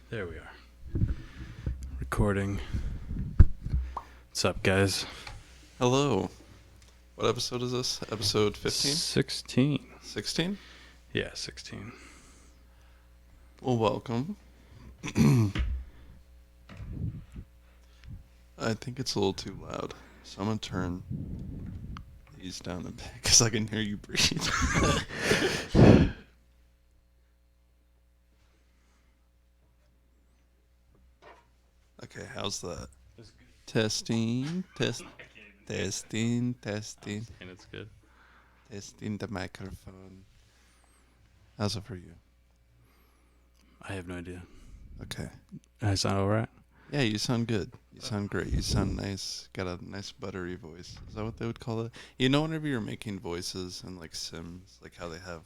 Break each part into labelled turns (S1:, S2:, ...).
S1: There we are. Recording. What's up, guys?
S2: Hello. What episode is this? Episode 15?
S1: 16.
S2: 16?
S1: Yeah, 16.
S2: Well, welcome. I think it's a little too loud, so I'm going to turn these down a bit because I can hear you breathe. Okay, how's that? Testing, testing,
S1: And it's good.
S2: testing the microphone. How's it for you?
S1: I have no idea.
S2: Okay.
S1: I sound alright?
S2: Yeah, you sound good. You sound great. You sound nice. Got a nice buttery voice. Is that what they would call it? You know, whenever you're making voices in like Sims, like how they have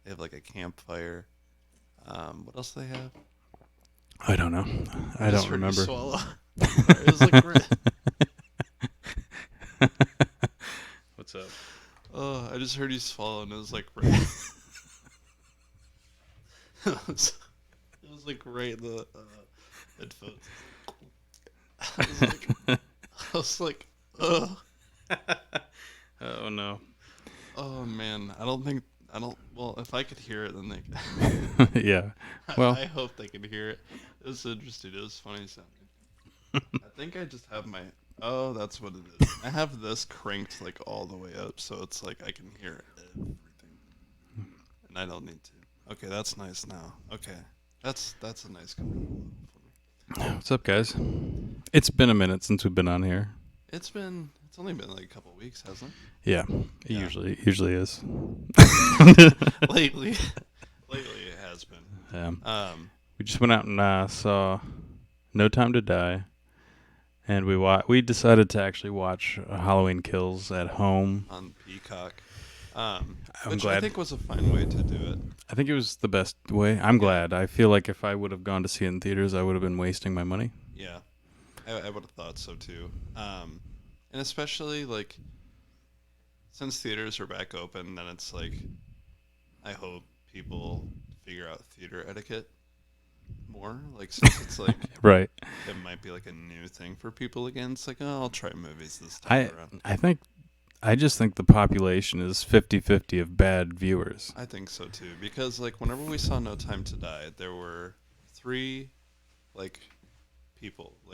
S2: they have like a campfire. What else do they have?
S1: I don't know. I
S2: just
S1: don't
S2: heard you
S1: remember.
S2: swallow. It was like
S1: What's up?
S2: oh, I just heard you swallow, and it was like it was like right in the headphones. I was like, oh.
S1: Oh, no.
S2: Oh man, I don't. Well, if I could hear it, then they.
S1: Yeah. Well,
S2: I hope they could hear it. It was interesting. It was funny sounding. I think I just have my. Oh, that's what it is. I have this cranked like all the way up, so it's like I can hear everything, and I don't need to. Okay, that's nice now. Okay, that's a nice comfortable level for me.
S1: what's up, guys? It's been a minute since we've been on here.
S2: It's only been like a couple weeks, hasn't
S1: Yeah. It
S2: Yeah.
S1: usually is.
S2: it? Lately it has been.
S1: We just went out and saw No Time to Die, and we decided to actually watch Halloween Kills at home.
S2: On Peacock.
S1: I'm
S2: Which
S1: glad.
S2: I think was a fine way to do it.
S1: I think it was the best way. I'm glad. I feel like if I would have gone to see it in theaters, I would have been wasting my money.
S2: Yeah, I would have thought so too. And especially like since theaters are back open, then it's like I hope people figure out theater etiquette more. Like since it's like
S1: Right.
S2: it might be like a new thing for people again. It's like, oh, I'll try movies this time around.
S1: I just think the population is 50-50 of bad viewers.
S2: I think so too, because like whenever we saw No Time to Die, there were three like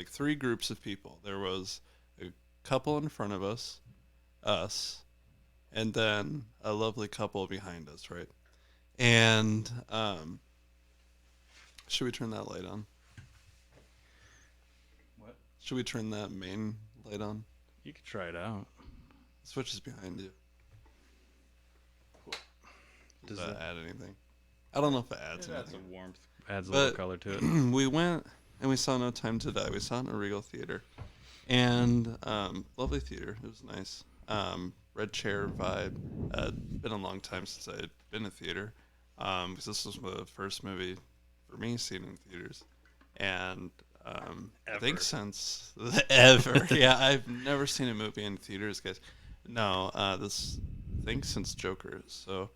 S2: three groups of people. There was a couple in front of us, and then a lovely couple behind us, right? And should we turn that light on?
S1: What?
S2: Should we turn that main light on?
S1: You could try it out.
S2: Switch is behind you. Does
S1: Does
S2: that
S1: that-
S2: add anything? I don't know if it adds
S1: It adds
S2: anything.
S1: a warmth. Adds a
S2: But-
S1: little color to it.
S2: We went and we saw No Time to Die. We saw it in a Regal theater, and lovely theater. It was nice. Red chair vibe. Been a long time since I had been to theater, because this was the first movie for me seen in theaters, and I think
S1: Ever.
S2: since ever. Yeah, I've never seen a movie in theaters, guys. No, this I think since Joker. So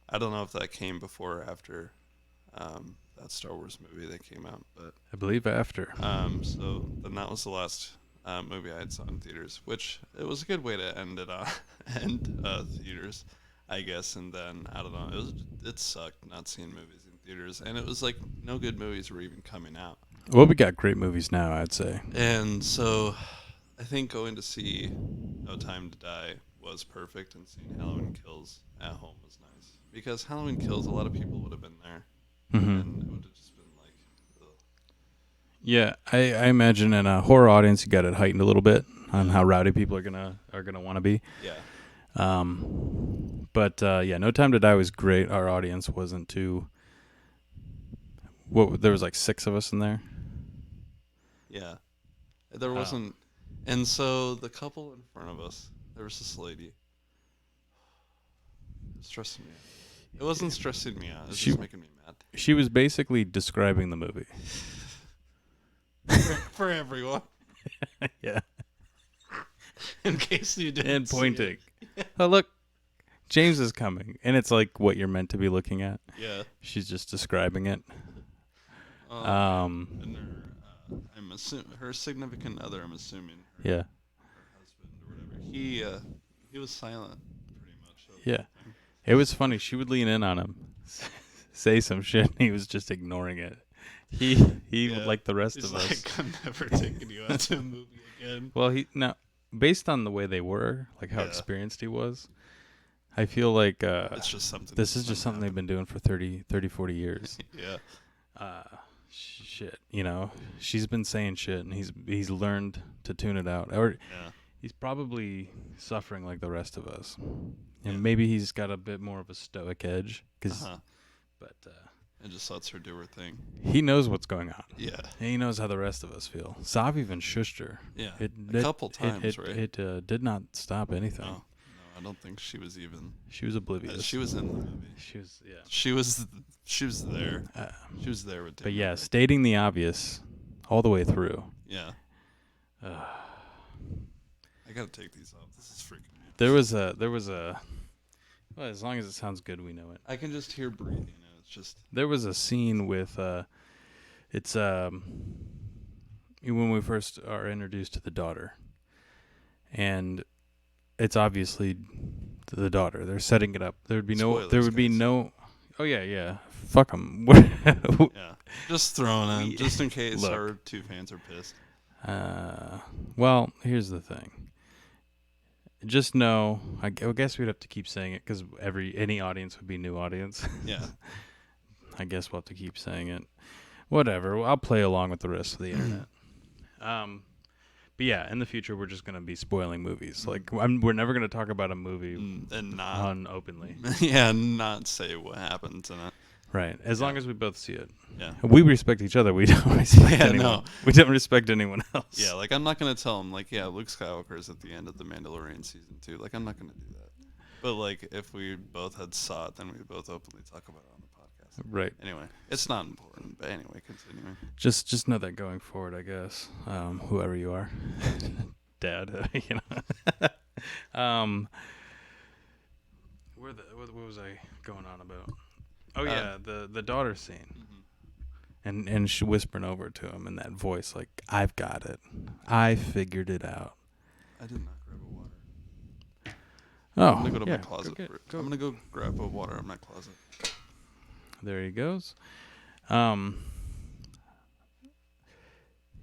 S2: I don't know if that came before or after that Star Wars movie that came out, but
S1: I believe after.
S2: so then that was the last movie I had saw in theaters, which it was a good way to end it on end theaters, I guess. And then I don't know, it sucked not seeing movies in theaters, and it was like no good movies were even coming out.
S1: Well, we got great movies now, I'd say.
S2: And so I think going to see No Time to Die was perfect, and seeing Halloween Kills at home was nice, because Halloween Kills, a lot of people would have been there,
S1: Hmm.
S2: and it would have just been like, ugh.
S1: Yeah, I imagine in a horror audience, you got it heightened a little bit on how rowdy people are gonna want to be.
S2: Yeah.
S1: But yeah, No Time to Die was great. Our audience wasn't too. There was like 6 of us in there.
S2: Yeah. There
S1: Oh.
S2: wasn't. And so the couple in front of us, there was this lady. It was stressing me out. It wasn't stressing me out. It was
S1: She-
S2: just making me mad.
S1: She was basically describing the movie.
S2: For everyone.
S1: Yeah,
S2: In case you didn't
S1: and
S2: see
S1: pointing.
S2: it.
S1: Oh, look, James is coming, and it's like what you're meant to be looking at.
S2: Yeah.
S1: She's just describing it.
S2: And I'm assuming her significant other. I'm assuming
S1: Yeah.
S2: her husband or whatever. He was silent pretty much. Of
S1: Yeah.
S2: the thing.
S1: It was funny. She would lean in on him, say some shit, and he was just ignoring it. He
S2: Yeah.
S1: like the rest
S2: He's
S1: of us.
S2: like, I'm never taking you out to a movie again.
S1: Well, based on the way they were, like how
S2: Yeah.
S1: experienced he was, I feel like
S2: It's just something.
S1: this is just something they've been doing for 30, 40 years.
S2: Yeah.
S1: Shit, she's been saying shit, and he's learned to tune it out, or
S2: Yeah.
S1: he's probably suffering like the rest of us, and
S2: Yeah.
S1: maybe he's got a bit more of a stoic edge, but
S2: It just lets her do her thing.
S1: he knows what's going on.
S2: Yeah.
S1: And he knows how the rest of us feel. Sav even shushed her.
S2: Yeah.
S1: It,
S2: A couple times, right?
S1: It did not stop anything.
S2: No, I don't think she was even.
S1: She was oblivious.
S2: She was in the movie.
S1: She was, yeah.
S2: She was there.
S1: Uh,
S2: She was there with.
S1: but
S2: Tim
S1: yeah,
S2: Murray.
S1: stating the obvious all the way through.
S2: Yeah.
S1: Uh,
S2: I gotta take these off. This is freaking me out.
S1: there was a. Well, as long as it sounds good, we know it.
S2: I can just hear breathing. And it's just.
S1: There was a scene with it's when we first are introduced to the daughter, and it's obviously the daughter. They're setting it up. There would be
S2: Spoilers,
S1: no. Oh yeah. Fuck them.
S2: Yeah. Just throwing in, just in case
S1: Look.
S2: our two fans are pissed.
S1: Well, here's the thing. Just know, I guess we'd have to keep saying it because any audience would be new audience.
S2: Yeah.
S1: I guess we'll have to keep saying it. Whatever. I'll play along with the rest of the internet. But yeah, in the future, we're just gonna be spoiling movies. Like, we're never gonna talk about a movie
S2: And not.
S1: openly.
S2: Yeah, not say what happens in it.
S1: Right. As long as we both see it.
S2: Yeah.
S1: We respect each other. We don't respect
S2: Yeah,
S1: anyone.
S2: no.
S1: We don't respect anyone else.
S2: Yeah, like I'm not gonna tell him like, yeah, Luke Skywalker is at the end of the Mandalorian season 2. Like I'm not gonna do that. But like if we both had saw it, then we'd both openly talk about it on the podcast.
S1: Right.
S2: Anyway, it's not important. But anyway, continuing.
S1: Just know that going forward, I guess. Whoever you are, Dad. What was I going on about? Oh yeah, the daughter scene. And she whispering over to him in that voice, like, I've got it. I figured it out.
S2: I did not grab a water.
S1: Oh,
S2: I'm gonna go to
S1: yeah,
S2: my closet.
S1: go.
S2: I'm gonna go grab a water in my closet.
S1: There he goes.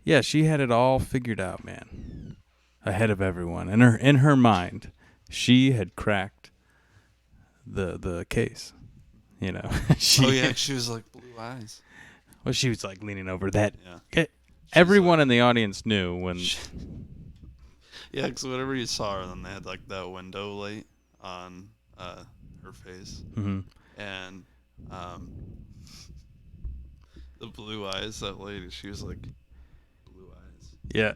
S1: Yeah, she had it all figured out, man. Ahead of everyone. In her mind, she had cracked the case.
S2: Oh yeah, she was like blue eyes.
S1: Well, she was like leaning over that.
S2: Yeah.
S1: Everyone in the audience knew when.
S2: Yeah, because whenever you saw her, then they had like that window light on her face,
S1: Mhm.
S2: and the blue eyes. That lady, she was like blue eyes.
S1: Yeah.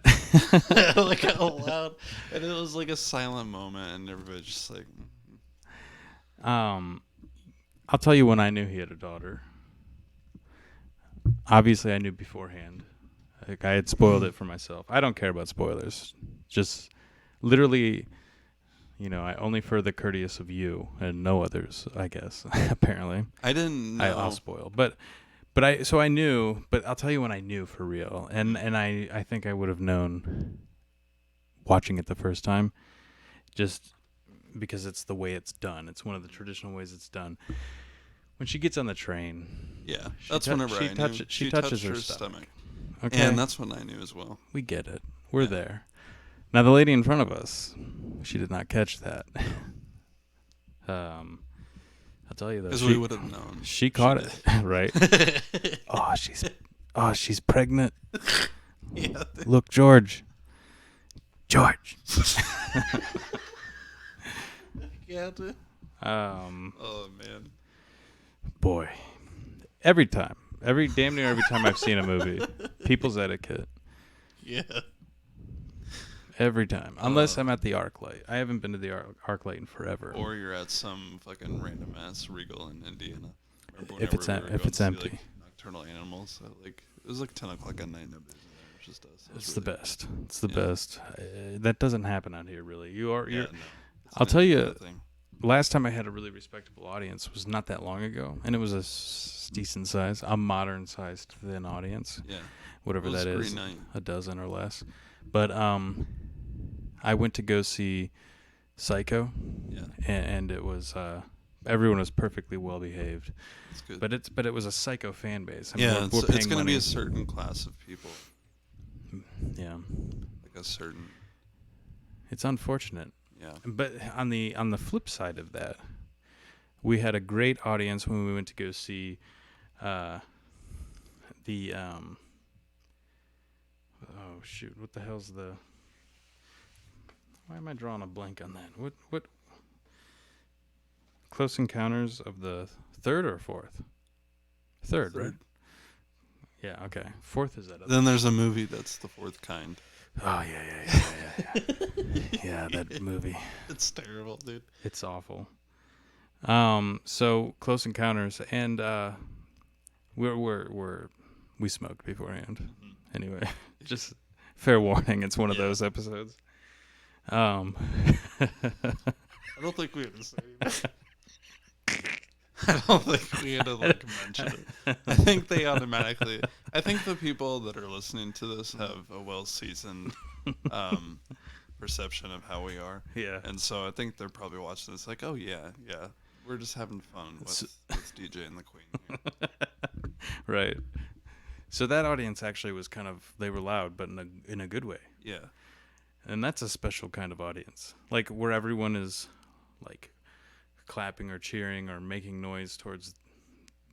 S2: Like out loud, and it was like a silent moment, and everybody just like.
S1: I'll tell you when I knew he had a daughter. Obviously, I knew beforehand. Like, I had spoiled it for myself. I don't care about spoilers. Just literally, I only for the courteous of you and no others, I guess. Apparently,
S2: I didn't know.
S1: I'll spoil. But I knew. But I'll tell you when I knew for real. And I think I would have known watching it the first time, just because it's the way it's done. It's one of the traditional ways it's done. When she gets on the train,
S2: Yeah, that's whenever I knew.
S1: she touches her
S2: stomach.
S1: Okay,
S2: And that's when I knew as well.
S1: we get it. We're there. Now the lady in front of us, she did not catch that. I'll tell you though,
S2: Because we would have known.
S1: she caught it, right? She's pregnant.
S2: Yeah.
S1: Look, George.
S2: Yeah, dude. Oh man.
S1: Boy, damn near every time I've seen a movie, people's etiquette.
S2: Yeah.
S1: Every time, unless I'm at the ArcLight. I haven't been to the ArcLight in forever.
S2: Or you're at some fucking random ass Regal in Indiana.
S1: If it's empty.
S2: Like, nocturnal animals. It was like 10 o'clock at night. Nobody's in there. It's just us.
S1: It's the best. It's the best. That doesn't happen out here, really. You're.
S2: No.
S1: I'll tell you. last time I had a really respectable audience was not that long ago, and it was a decent size, a modern sized thin audience,
S2: Yeah.
S1: whatever
S2: It was
S1: that
S2: Green
S1: is,
S2: Knight.
S1: a dozen or less. But I went to go see Psycho,
S2: Yeah.
S1: and it was everyone was perfectly well behaved,
S2: It's good.
S1: but it was a Psycho fan base. I mean,
S2: yeah,
S1: we're
S2: it's
S1: paying
S2: going to
S1: money.
S2: be a certain class of people,
S1: Yeah,
S2: like a certain.
S1: it's unfortunate.
S2: Yeah.
S1: But on the flip side of that, we had a great audience when we went to go see the oh shoot, what the hell's the? Why am I drawing a blank on that? What? Close Encounters of the Third or Fourth? Third, right? Yeah. Okay. Fourth is that.
S2: Then there's a movie that's The Fourth Kind.
S1: Oh yeah. Yeah, that movie.
S2: It's terrible, dude.
S1: It's awful. So Close Encounters, and we smoked beforehand. Anyway, just fair warning. It's one of those episodes.
S2: I don't think we had to say anything. I don't think we had to mention it. I think they automatically. I think the people that are listening to this have a well-seasoned perception of how we are,
S1: Yeah.
S2: and so I think they're probably watching this like, oh yeah, we're just having fun with DJ and the Queen here.
S1: Right. So that audience actually was they were loud, but in a good way.
S2: Yeah.
S1: And that's a special kind of audience. Like where everyone is like clapping or cheering or making noise towards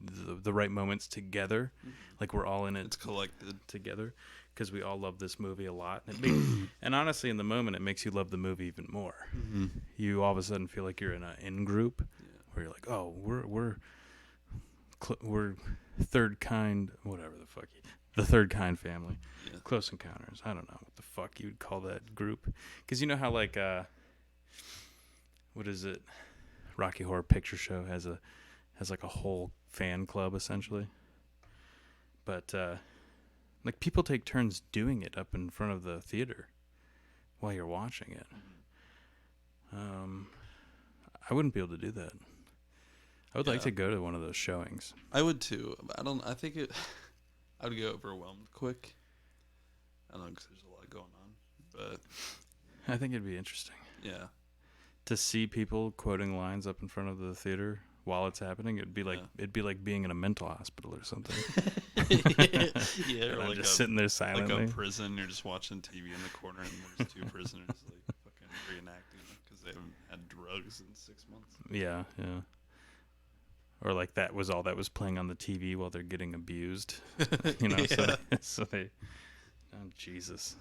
S1: the right moments together. Like we're all in it.
S2: It's collected
S1: together because we all love this movie a lot. And honestly, in the moment, it makes you love the movie even more.
S2: Mm-hmm.
S1: You all of a sudden feel like you're in an in-group where you're like, oh, we're third kind, whatever the fuck. The Third Kind family.
S2: Yeah.
S1: Close Encounters. I don't know what the fuck you'd call that group. Because you know how like, what is it? Rocky Horror Picture Show has like a whole fan club essentially. But like people take turns doing it up in front of the theater while you're watching it. I wouldn't be able to do that. I would like to go to one of those showings.
S2: I would too. I think I would get overwhelmed quick. I don't know because there's a lot going on, but
S1: I think it'd be interesting.
S2: Yeah.
S1: To see people quoting lines up in front of the theater while it's happening, it'd be like being in a mental hospital or something.
S2: Yeah, or
S1: like just sitting there silently.
S2: Like a prison, you're just watching TV in the corner, and there's two prisoners like fucking reenacting it because they haven't had drugs in 6 months.
S1: Yeah. Or like that was all that was playing on the TV while they're getting abused. You know, so they oh Jesus.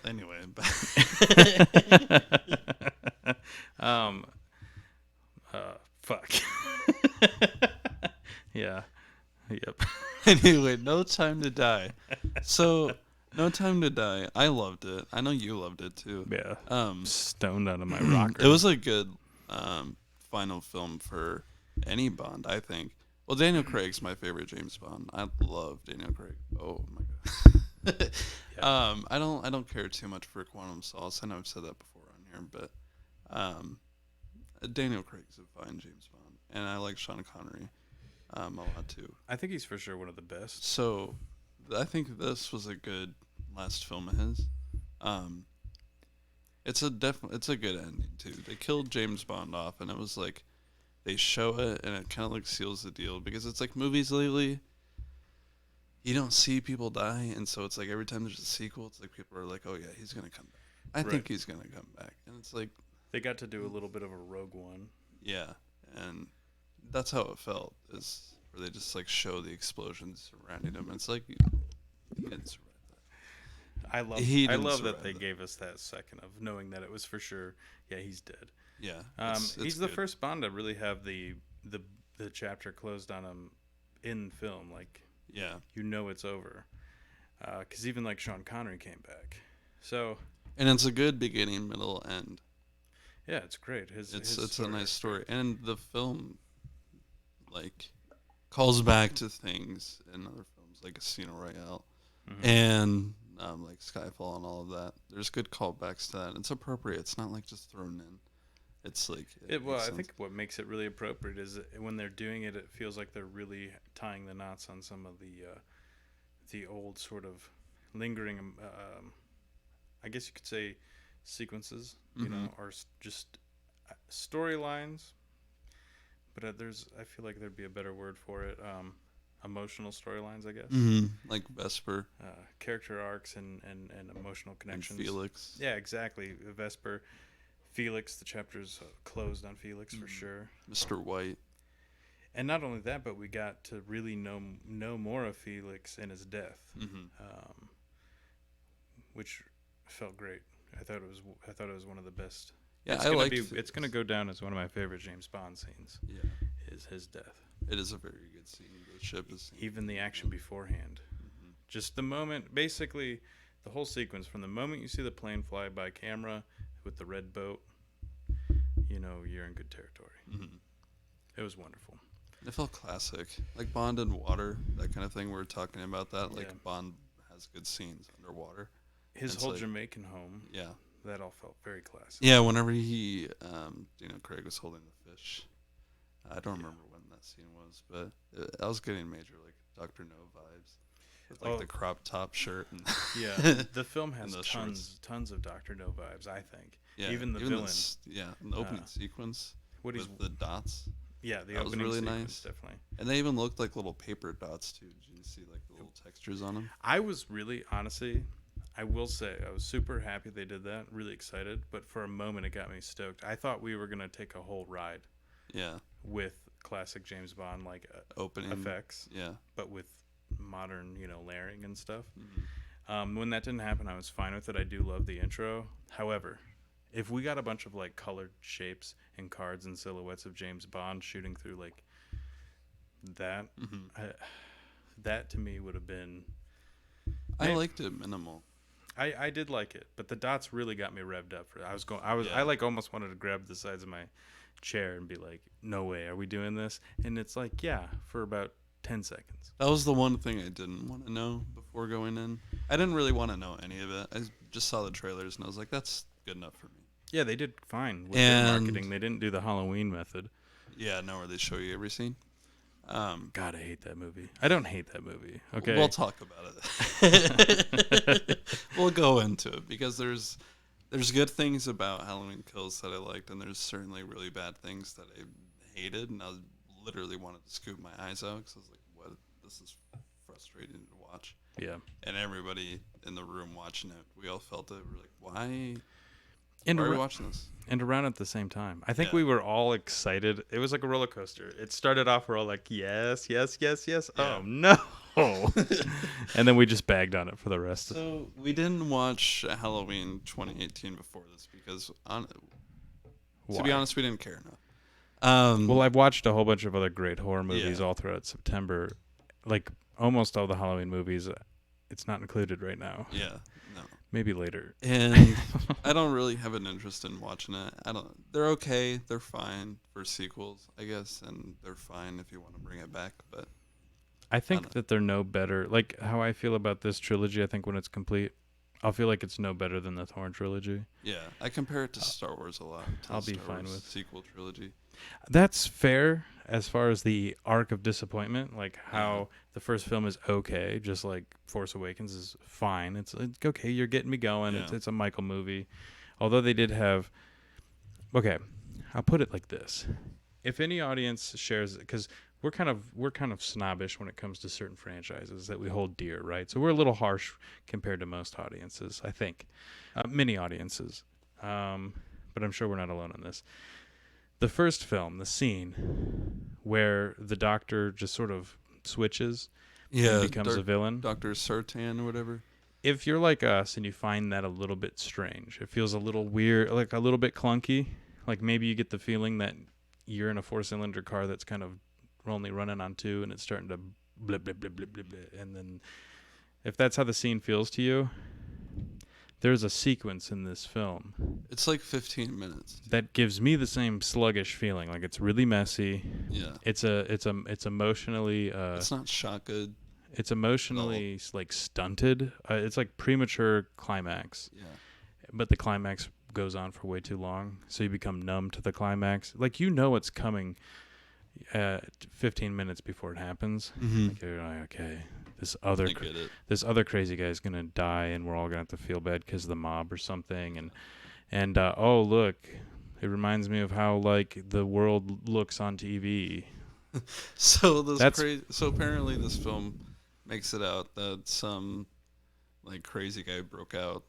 S2: Well, anyway,
S1: fuck. Yeah. Yep.
S2: Anyway, No Time to Die. So, No Time to Die, I loved it. I know you loved it too.
S1: Yeah. Stoned out of my rocker.
S2: It was a good final film for any Bond, I think. Well, Daniel Craig's my favorite James Bond. I love Daniel Craig. Oh my god. I don't care too much for Quantum of Solace. I know I've said that before on here, but Daniel Craig's a fine James Bond, and I like Sean Connery a lot too.
S1: I think he's for sure one of the best.
S2: So, I think this was a good last film of his. It's a good ending too. They killed James Bond off, and it was like they show it, and it kind of like seals the deal because it's like movies lately. You don't see people die, and so it's like every time there's a sequel, it's like people are like, "Oh yeah, he's gonna come back." I think he's gonna come back, and it's like
S1: they got to do a little bit of a Rogue One.
S2: Yeah, and that's how it felt. Is where they just like show the explosions surrounding him, and it's like he didn't survive that.
S1: I love that they gave us that second of knowing that it was for sure. Yeah, he's dead.
S2: Yeah,
S1: he's the first Bond to really have the chapter closed on him in film. Like,
S2: yeah,
S1: you know it's over. Because even like Sean Connery came back. So.
S2: And it's a good beginning, middle, end.
S1: Yeah, it's great.
S2: It's a nice story, and the film like calls back to things in other films like Casino Royale, and like Skyfall and all of that. There's good callbacks to that. It's appropriate. It's not like just thrown in. It's like
S1: Well,
S2: makes
S1: I
S2: sense.
S1: think what makes it really appropriate is that when they're doing it, it feels like they're really tying the knots on some of the old sort of lingering, I guess you could say, sequences,
S2: Mhm.
S1: or just storylines. But I feel like there'd be a better word for it. Emotional storylines, I guess.
S2: Mhm. Like Vesper
S1: Character arcs and emotional
S2: and
S1: connections.
S2: Felix.
S1: Yeah, exactly. Vesper, Felix. The chapter's closed on Felix for
S2: Mhm.
S1: sure.
S2: Mr. White.
S1: And not only that, but we got to really know more of Felix and his death,
S2: Mhm.
S1: um, which felt great. I thought it was one of the best.
S2: Yeah, I liked
S1: It's
S2: Felix.
S1: gonna go down as one of my favorite James Bond scenes.
S2: Yeah,
S1: Is his death.
S2: it is a very good scene. The ship is
S1: Even the action beforehand,
S2: Mhm.
S1: just the moment, basically, the whole sequence from the moment you see the plane fly by camera with the red boat, you're in good territory.
S2: Mhm.
S1: It was wonderful.
S2: It felt classic, like Bond and water, that kind of thing. We were talking about that.
S1: Yeah.
S2: Like Bond has good scenes underwater.
S1: His
S2: It's
S1: whole
S2: like,
S1: Jamaican home,
S2: yeah,
S1: that all felt very classic.
S2: yeah. Whenever Craig was holding the fish. I don't
S1: Yeah.
S2: remember when that scene was, but I was getting major like Doctor No vibes with like
S1: Oh.
S2: the crop top shirt and
S1: Yeah, the film has
S2: those
S1: tons of Doctor No vibes. I think.
S2: yeah,
S1: Even the villain.
S2: the opening
S1: Uh,
S2: sequence
S1: What he's
S2: with the dots,
S1: Yeah, the
S2: that was
S1: opening
S2: really
S1: sequence
S2: nice.
S1: definitely.
S2: And they even looked like little paper dots too. Did you see like the little textures on them?
S1: I was really honestly, I will say, I was super happy they did that. Really excited, but for a moment it got me stoked. I thought we were gonna take a whole ride
S2: Yeah,
S1: with classic James Bond like
S2: opening
S1: effects,
S2: Yeah.
S1: but with modern, layering and stuff.
S2: Mhm.
S1: When that didn't happen, I was fine with it. I do love the intro. However, if we got a bunch of like colored shapes and cards and silhouettes of James Bond shooting through like that,
S2: Mhm.
S1: that to me would have been.
S2: I liked it minimal.
S1: I did like it, but the dots really got me revved up for it. I
S2: Yeah.
S1: like almost wanted to grab the sides of my chair and be like, "No way, are we doing this?" And it's like, yeah, for about 10 seconds.
S2: That was the one thing I didn't want to know before going in. I didn't really want to know any of it. I just saw the trailers and I was like, that's good enough for me.
S1: Yeah, they did fine with their
S2: And
S1: marketing. They didn't do the Halloween method.
S2: yeah, now where they show you every scene.
S1: God, I hate that movie. I don't hate that movie. Okay.
S2: We'll talk about it. We'll go into it because there's good things about Halloween Kills that I liked, and there's certainly really bad things that I hated, and I literally wanted to scoop my eyes out because I was like, "What? This is frustrating to watch."
S1: Yeah.
S2: And everybody in the room watching it, we all felt it. We're like, "Why?
S1: And
S2: Why are we
S1: ar-
S2: watching this?"
S1: and around at the same time. I think
S2: Yeah.
S1: we were all excited. It was like a roller coaster. It started off, we're all like, yes, yes, yes, yes.
S2: Yeah.
S1: Oh, no. And then we just bagged on it for the rest of
S2: So we didn't watch Halloween 2018 before this because, to be honest, we didn't care enough.
S1: Well, I've watched a whole bunch of other great horror movies
S2: Yeah.
S1: all throughout September. Like almost all the Halloween movies. It's not included right now.
S2: Yeah, no.
S1: Maybe later.
S2: And I don't really have an interest in watching it. They're okay. They're fine for sequels, I guess, and they're fine if you want to bring it back. But
S1: I think
S2: dunno.
S1: that they're no better. Like how I feel about this trilogy, I think when it's complete, I'll feel like it's no better than the Thorn trilogy.
S2: yeah, I compare it to Star Wars a lot. To
S1: I'll
S2: the
S1: be
S2: Star
S1: fine
S2: Wars
S1: with-
S2: sequel trilogy.
S1: That's fair as far as the arc of disappointment, like how the first film is okay, just like Force Awakens is fine. It's okay, you're getting me going.
S2: Yeah.
S1: It's a Michael movie. Although they did have okay, I'll put it like this. If any audience shares cuz we're kind of snobbish when it comes to certain franchises that we hold dear, right? So we're a little harsh compared to most audiences, I think. Many audiences. But I'm sure we're not alone in this. The first film, the scene where the doctor just sort of switches
S2: Yeah,
S1: and becomes a villain.
S2: Dr. Sartan or whatever.
S1: If you're like us and you find that a little bit strange, it feels a little weird, like a little bit clunky, like maybe you get the feeling that you're in a 4-cylinder car that's kind of only running on 2 and it's starting to blip, blip, blip, blip, blip, blip. And then if that's how the scene feels to you, there's a sequence in this film
S2: It's like 15 minutes.
S1: that gives me the same sluggish feeling. Like it's really messy.
S2: Yeah.
S1: It's emotionally
S2: It's not shot good.
S1: it's emotionally like stunted. It's like premature climax,
S2: Yeah.
S1: but the climax goes on for way too long, so you become numb to the climax. Like, you know it's coming 15 minutes before it happens.
S2: Mm-hmm.
S1: Like, you're like, okay,
S2: I get it.
S1: this other crazy guy is gonna die, and we're all gonna have to feel bad because of the mob or something. And oh, look, it reminds me of how like the world looks on TV.
S2: So
S1: That's-
S2: So apparently, this film makes it out that some like crazy guy broke out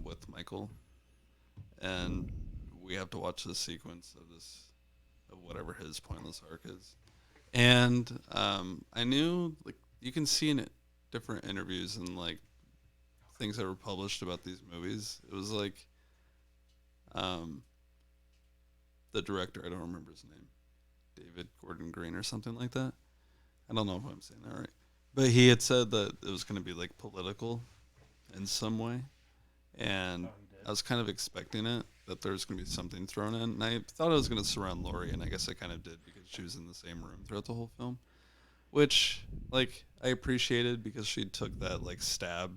S2: with Michael, and we have to watch the sequence of whatever his pointless arc is. And I knew, like, you can see in different interviews and like things that were published about these movies. It was like um, the director, I don't remember his name, David Gordon Green or something like that. I don't know if I'm saying that right, but he had said that it was going to be like political in some way, and I was kind of expecting it, that there was going to be something thrown in, and I thought it was going to surround Laurie, and I guess I kind of did because she was in the same room throughout the whole film, which, like, I appreciated because she took that like stab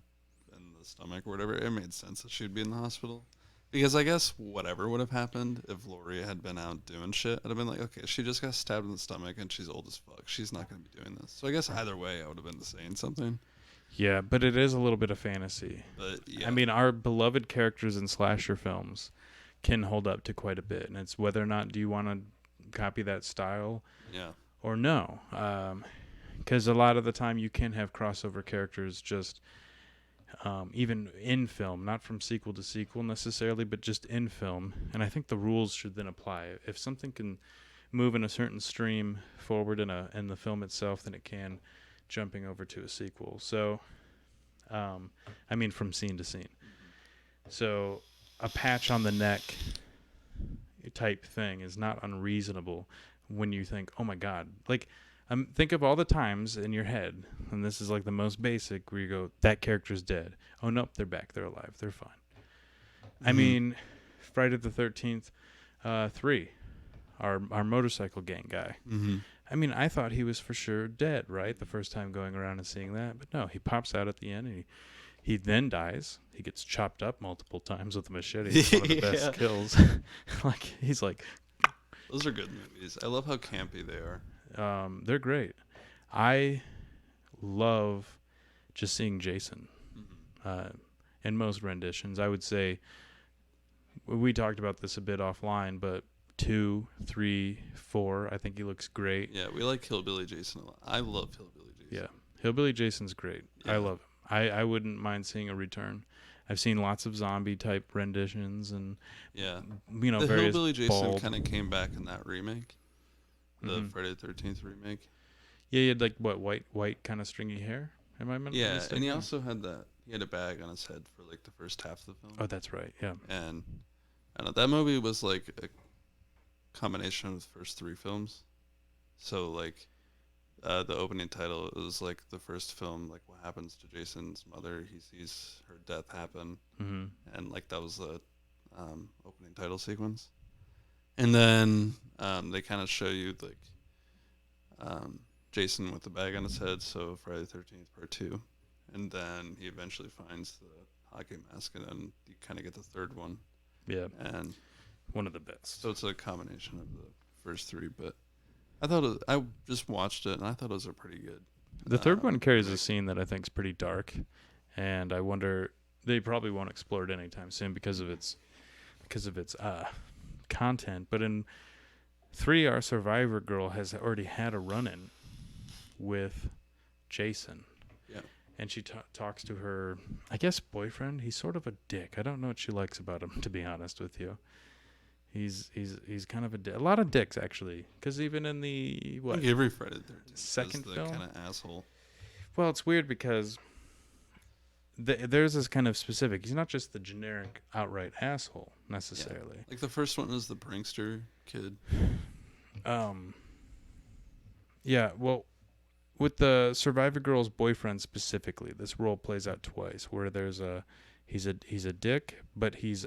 S2: in the stomach or whatever. It made sense that she'd be in the hospital. Because I guess whatever would have happened if Laurie had been out doing shit, I'd have been like, okay, she just got stabbed in the stomach and she's old as fuck. She's not going to be doing this. So I guess either way, I would have been saying something.
S1: Yeah, but it is a little bit of fantasy.
S2: But yeah,
S1: I mean, our beloved characters in slasher films can hold up to quite a bit, and it's whether or not do you want to copy that style
S2: yeah,
S1: or no. Because a lot of the time you can have crossover characters just even in film, not from sequel to sequel necessarily, but just in film. And I think the rules should then apply. If something can move in a certain stream forward in the film itself, then it can jumping over to a sequel. So, I mean, from scene to scene. So, a patch on the neck type thing is not unreasonable when you think, oh my God, like, think of all the times in your head, and this is like the most basic, where you go, that character's dead. Oh, nope, they're back. They're alive. They're fine. I mean, Friday the 13th, 3, our motorcycle gang guy.
S2: Mm-hmm.
S1: I mean, I thought he was for sure dead, right? The first time going around and seeing that. But no, he pops out at the end, and he then dies. He gets chopped up multiple times with a machete. It's one of the best kills. Like, he's like...
S2: Those are good movies. I love how campy they are.
S1: They're great. I love just seeing Jason in most renditions. I would say we talked about this a bit offline, but 2, 3, 4, I think he looks great.
S2: Yeah, we like Hillbilly Jason a lot. I love Hillbilly Jason.
S1: Yeah, Hillbilly Jason's great.
S2: Yeah.
S1: I love him. I wouldn't mind seeing a return. I've seen lots of zombie type renditions, and
S2: Yeah.
S1: the
S2: The
S1: various
S2: Hillbilly Jason
S1: bald.
S2: kind of came back in that remake, the
S1: Mhm.
S2: Friday the 13th remake.
S1: Yeah, he had like what white kind of stringy hair. Am I
S2: Yeah,
S1: mistaken?
S2: and he also had he had a bag on his head for like the first half of the film.
S1: Oh, that's right. Yeah.
S2: And I don't know, that movie was like a combination of the first 3 films. So like the opening title was like the first film, like what happens to Jason's mother. He sees her death happen,
S1: Mm-hmm.
S2: and like that was the opening title sequence. And then they kind of show you like Jason with the bag on his head, so Friday the 13th Part 2. And then he eventually finds the hockey mask, and then you kind of get the third one.
S1: Yeah,
S2: And
S1: one of the best.
S2: so it's a combination of the first 3, but I just watched it, and I thought it was a pretty good.
S1: The third one carries a
S2: remake.
S1: scene that I think is pretty dark, and I wonder they probably won't explore it anytime soon because of its content. But in 3, our survivor girl has already had a run-in with Jason.
S2: Yeah.
S1: And she talks to her, I guess, boyfriend. He's sort of a dick. I don't know what she likes about him, to be honest with you. He's kind of a lot of dicks, actually. Because even in the
S2: I think every Friday the 13th
S1: second
S2: is the
S1: film?
S2: kind of asshole.
S1: Well, it's weird because there's this kind of specific. He's not just the generic outright asshole necessarily.
S2: Like the first one is the prankster kid.
S1: Yeah. Well, with the survivor girl's boyfriend specifically, this role plays out twice, where he's a dick, but he's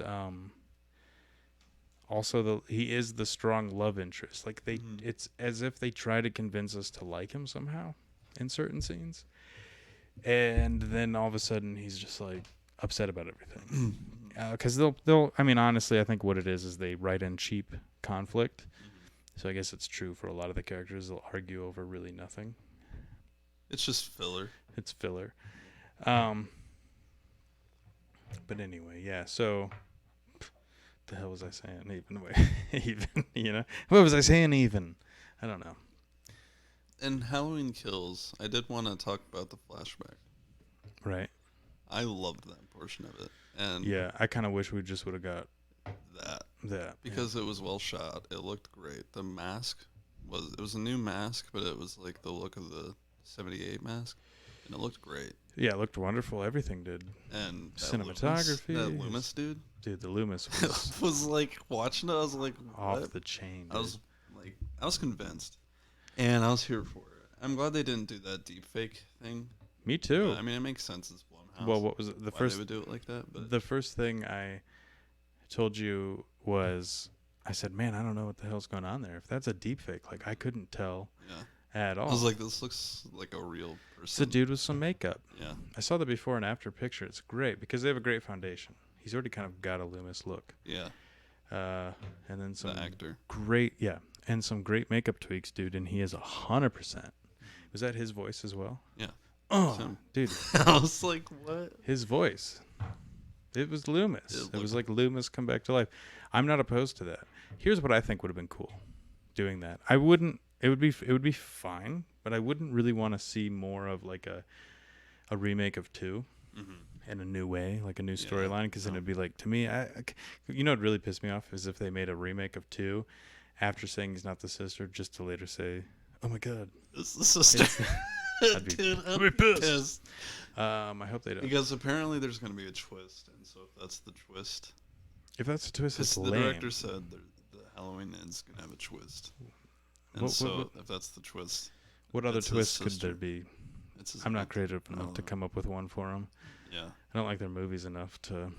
S1: also he is the strong love interest. Like it's as if they try to convince us to like him somehow in certain scenes, and then all of a sudden he's just like upset about everything, because they'll. I mean, honestly, I think what it is they write in cheap conflict. So I guess it's true for a lot of the characters. They'll argue over really nothing.
S2: It's just filler.
S1: It's filler. But anyway, yeah. So, the hell was I saying? Even way, even what was I saying? Even I don't know.
S2: And Halloween Kills, I did want to talk about the flashback.
S1: Right.
S2: I loved that portion of it, and
S1: Yeah, I kind of wish we just would have got
S2: that because it was well shot. It looked great. The mask was a new mask, but it was like the look of the '78 mask, and it looked great.
S1: Yeah, it looked wonderful. Everything did.
S2: And that
S1: cinematography.
S2: That Loomis dude.
S1: Dude, the Loomis
S2: was like watching it. I was like,
S1: off
S2: what?
S1: the chain. Dude.
S2: I was convinced, and I was here for it. I'm glad they didn't do that deep fake thing.
S1: Me too.
S2: I mean, it makes sense. It's Blumhouse.
S1: Well, what was it?
S2: Why they would do it like that? But
S1: the first thing I told you was, I said, man, I don't know what the hell's going on there. If that's a deep fake, like I couldn't tell at all.
S2: I was like, this looks like a real person.
S1: It's a dude with some makeup.
S2: Yeah.
S1: I saw the before and after picture. It's great because they have a great foundation. He's already kind of got a Loomis look.
S2: Yeah.
S1: And then some
S2: actor.
S1: And some great makeup tweaks, dude. And he is 100%. Was that his voice as well?
S2: Yeah.
S1: Oh, dude.
S2: I was like, what?
S1: His voice. It was Loomis. It was like Loomis come back to life. I'm not opposed to that. Here's what I think would have been cool doing that. I wouldn't. It would be fine, but I wouldn't really want to see more of like a remake of 2 in a new way, like a new storyline. Because then it'd be like, to me, what really pissed me off is if they made a remake of 2 after saying he's not the sister, just to later say, "Oh my God,
S2: it's the sister."
S1: I'd be pissed. I hope they don't.
S2: Because apparently there's going to be a twist, and so if that's the twist,
S1: if that's a twist, it's
S2: the
S1: lame.
S2: director said the Halloween is going to have a twist, and if that's the twist,
S1: what other twist could there be? I'm not creative enough
S2: No.
S1: to come up with one for them.
S2: Yeah,
S1: I don't like their movies enough to.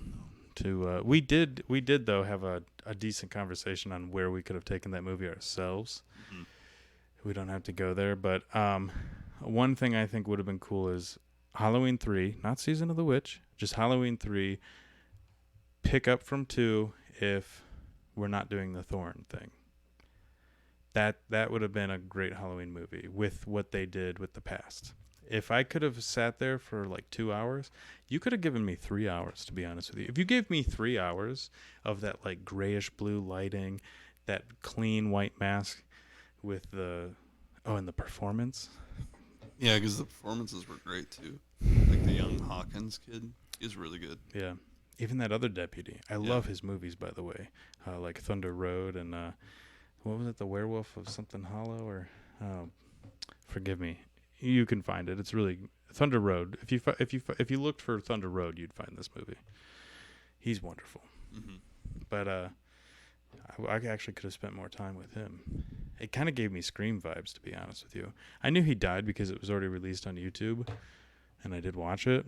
S1: We did though have a decent conversation on where we could have taken that movie ourselves. We don't have to go there, but one thing I think would have been cool is Halloween 3, not Season of the Witch, just Halloween 3. Pick up from 2 if we're not doing the Thorn thing. That would have been a great Halloween movie with what they did with the past. If I could have sat there for like 2 hours, you could have given me 3 hours, to be honest with you. If you gave me 3 hours of that like grayish blue lighting, that clean white mask with and the performance.
S2: Yeah, because the performances were great too. Like the young Hawkins kid is really good.
S1: Yeah, even that other deputy. I love his movies, by the way, like Thunder Road and what was it, The Werewolf of Something Hollow, or forgive me. You can find it. It's really Thunder Road. If you looked for Thunder Road, you'd find this movie. He's wonderful. But I actually could have spent more time with him. It kind of gave me Scream vibes, to be honest with you. I knew he died because it was already released on YouTube, and I did watch it.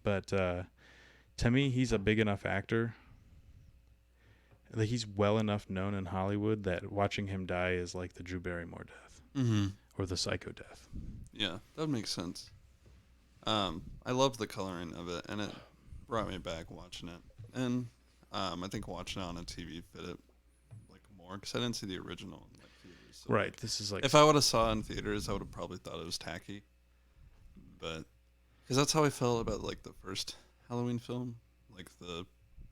S1: But to me, he's a big enough actor. Like, he's well enough known in Hollywood that watching him die is like the Drew Barrymore death or the Psycho death.
S2: Yeah, that makes sense. I loved the coloring of it, and it brought me back watching it. And I think watching it on a TV fit it like more because I didn't see the original in like theaters. So
S1: Right. This is like,
S2: if I would have saw it in theaters, I would have probably thought it was tacky. But because that's how I felt about like the first Halloween film, like the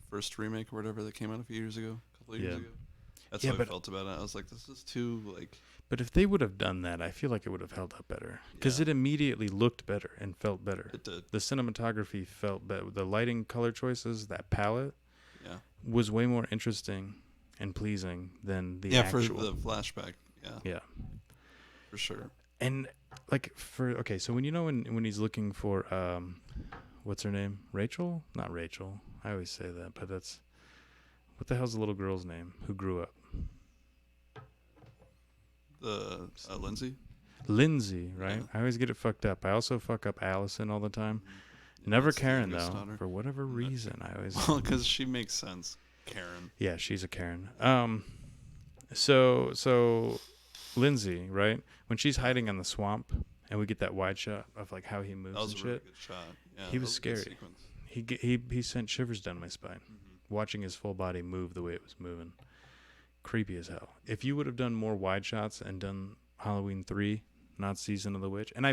S2: first remake or whatever that came out a few years ago, a couple of years ago. That's how I felt about it. I was like, this is too like.
S1: But if they would have done that, I feel like it would have held up better because it immediately looked better and felt better.
S2: It did.
S1: The cinematography felt better. The lighting, color choices, that palette, was way more interesting and pleasing than the actual.
S2: For the flashback.
S1: Yeah,
S2: for sure.
S1: And like so when he's looking for what's her name? Rachel? Not Rachel. I always say that, but that's what the hell's the little girl's name who grew up?
S2: The Lindsay?
S1: Lindsay, right?
S2: Yeah.
S1: I always get it fucked up. I also fuck up Allison all the time. Never Karen, though.
S2: Daughter.
S1: For whatever reason, I always...
S2: Well, because she makes sense. Karen.
S1: Yeah, she's a Karen. So Lindsay, right? When she's hiding in the swamp, and we get that wide shot of like how he moves
S2: That was
S1: and
S2: a really
S1: shit.
S2: good shot. Yeah,
S1: He was
S2: that a good
S1: scary.
S2: sequence.
S1: he sent shivers down my spine watching his full body move the way it was moving. Creepy as hell. If you would have done more wide shots and done Halloween 3, not Season of the Witch, and I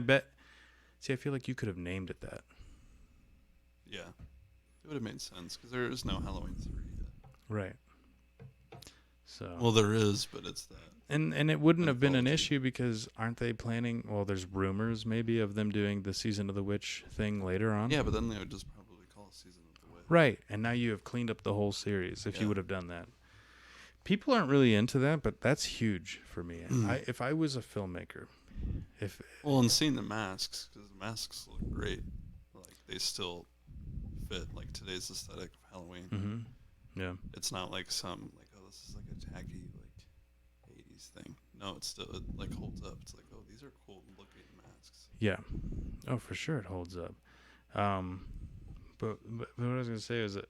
S1: feel like you could have named it that.
S2: Yeah, it would have made sense because there is no Halloween 3 yet.
S1: Right. So.
S2: Well, there is, but it's that.
S1: And it wouldn't have been an
S2: Anthology.
S1: issue because aren't they planning? Well, there's rumors maybe of them doing the Season of the Witch thing later on.
S2: Yeah, but then they would just probably call it Season of the Witch.
S1: Right, and now you have cleaned up the whole series if
S2: Yeah.
S1: you would have done that. People aren't really into that, but that's huge for me. If I was a filmmaker,
S2: Well, and seeing the masks, because the masks look great. Like, they still fit, like, today's aesthetic of Halloween.
S1: Yeah,
S2: It's not like some, like, oh, this is like a tacky, like, 80s thing. No, it like, holds up. It's like, oh, these are cool looking masks.
S1: yeah, oh for sure it holds up. But what I was gonna say is that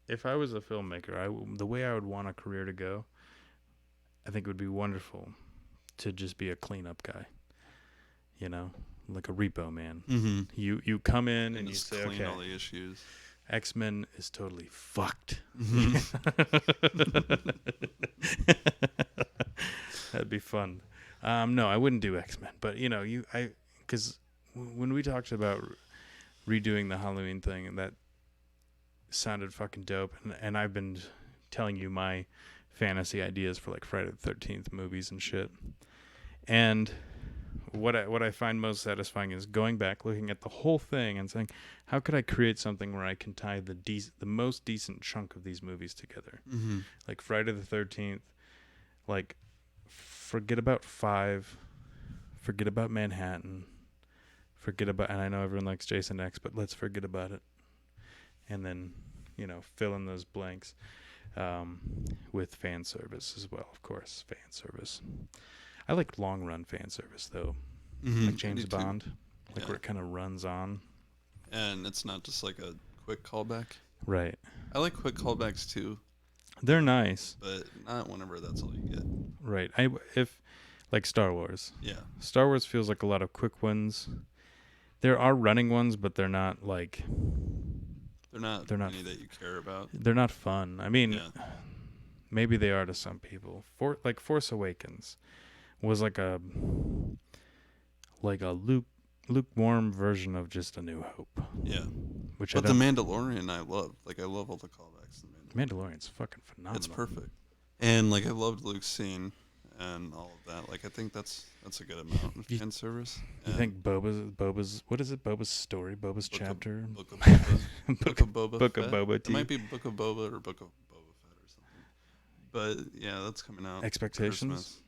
S1: if I was a filmmaker, the way I would want a career to go, I think it would be wonderful to just be a cleanup guy. You know, like a repo man.
S2: Mm-hmm.
S1: You come in and you
S2: just
S1: say,
S2: clean
S1: okay,
S2: all the issues.
S1: X-Men is totally fucked. That'd be fun. No, I wouldn't do X-Men, but because when we talked about redoing the Halloween thing, and that sounded fucking dope, and I've been telling you my fantasy ideas for like Friday the 13th movies and shit. And what I find most satisfying is going back, looking at the whole thing, and saying, how could I create something where I can tie the most decent chunk of these movies together?
S2: Mm-hmm.
S1: Like Friday the 13th, like forget about 5, forget about Manhattan, and I know everyone likes Jason X, but let's forget about it. And then, fill in those blanks with fan service as well, of course, fan service. I like long run fan service though,
S2: Mm-hmm.
S1: like James Bond, like
S2: Yeah.
S1: where it kind of runs on.
S2: And it's not just like a quick callback.
S1: Right.
S2: I like quick callbacks too,
S1: They're nice.
S2: but not whenever that's all you get.
S1: Right. If like Star Wars.
S2: Yeah.
S1: Star Wars feels like a lot of quick ones. There are running ones, but they're not like
S2: They're not any that you care about.
S1: they're not fun. I mean,
S2: Yeah.
S1: maybe they are to some people. Force Awakens was like a lukewarm version of just A New Hope.
S2: Yeah.
S1: Which
S2: But
S1: I
S2: The
S1: don't.
S2: Mandalorian I love. Like, I love all the callbacks to The Mandalorian.
S1: Mandalorian's fucking phenomenal.
S2: It's perfect. And, like, I loved Luke's scene and all of that. Like, I think that's a good amount of fan service.
S1: You think Boba's what is it? Boba's story, Boba's
S2: Book of-
S1: chapter,
S2: Book of Boba. Book of Boba
S1: Book of
S2: Fett?
S1: Boba
S2: It
S1: Tea.
S2: might be Book of Boba or Book of Boba Fett or something. But, yeah, that's coming out.
S1: Expectations?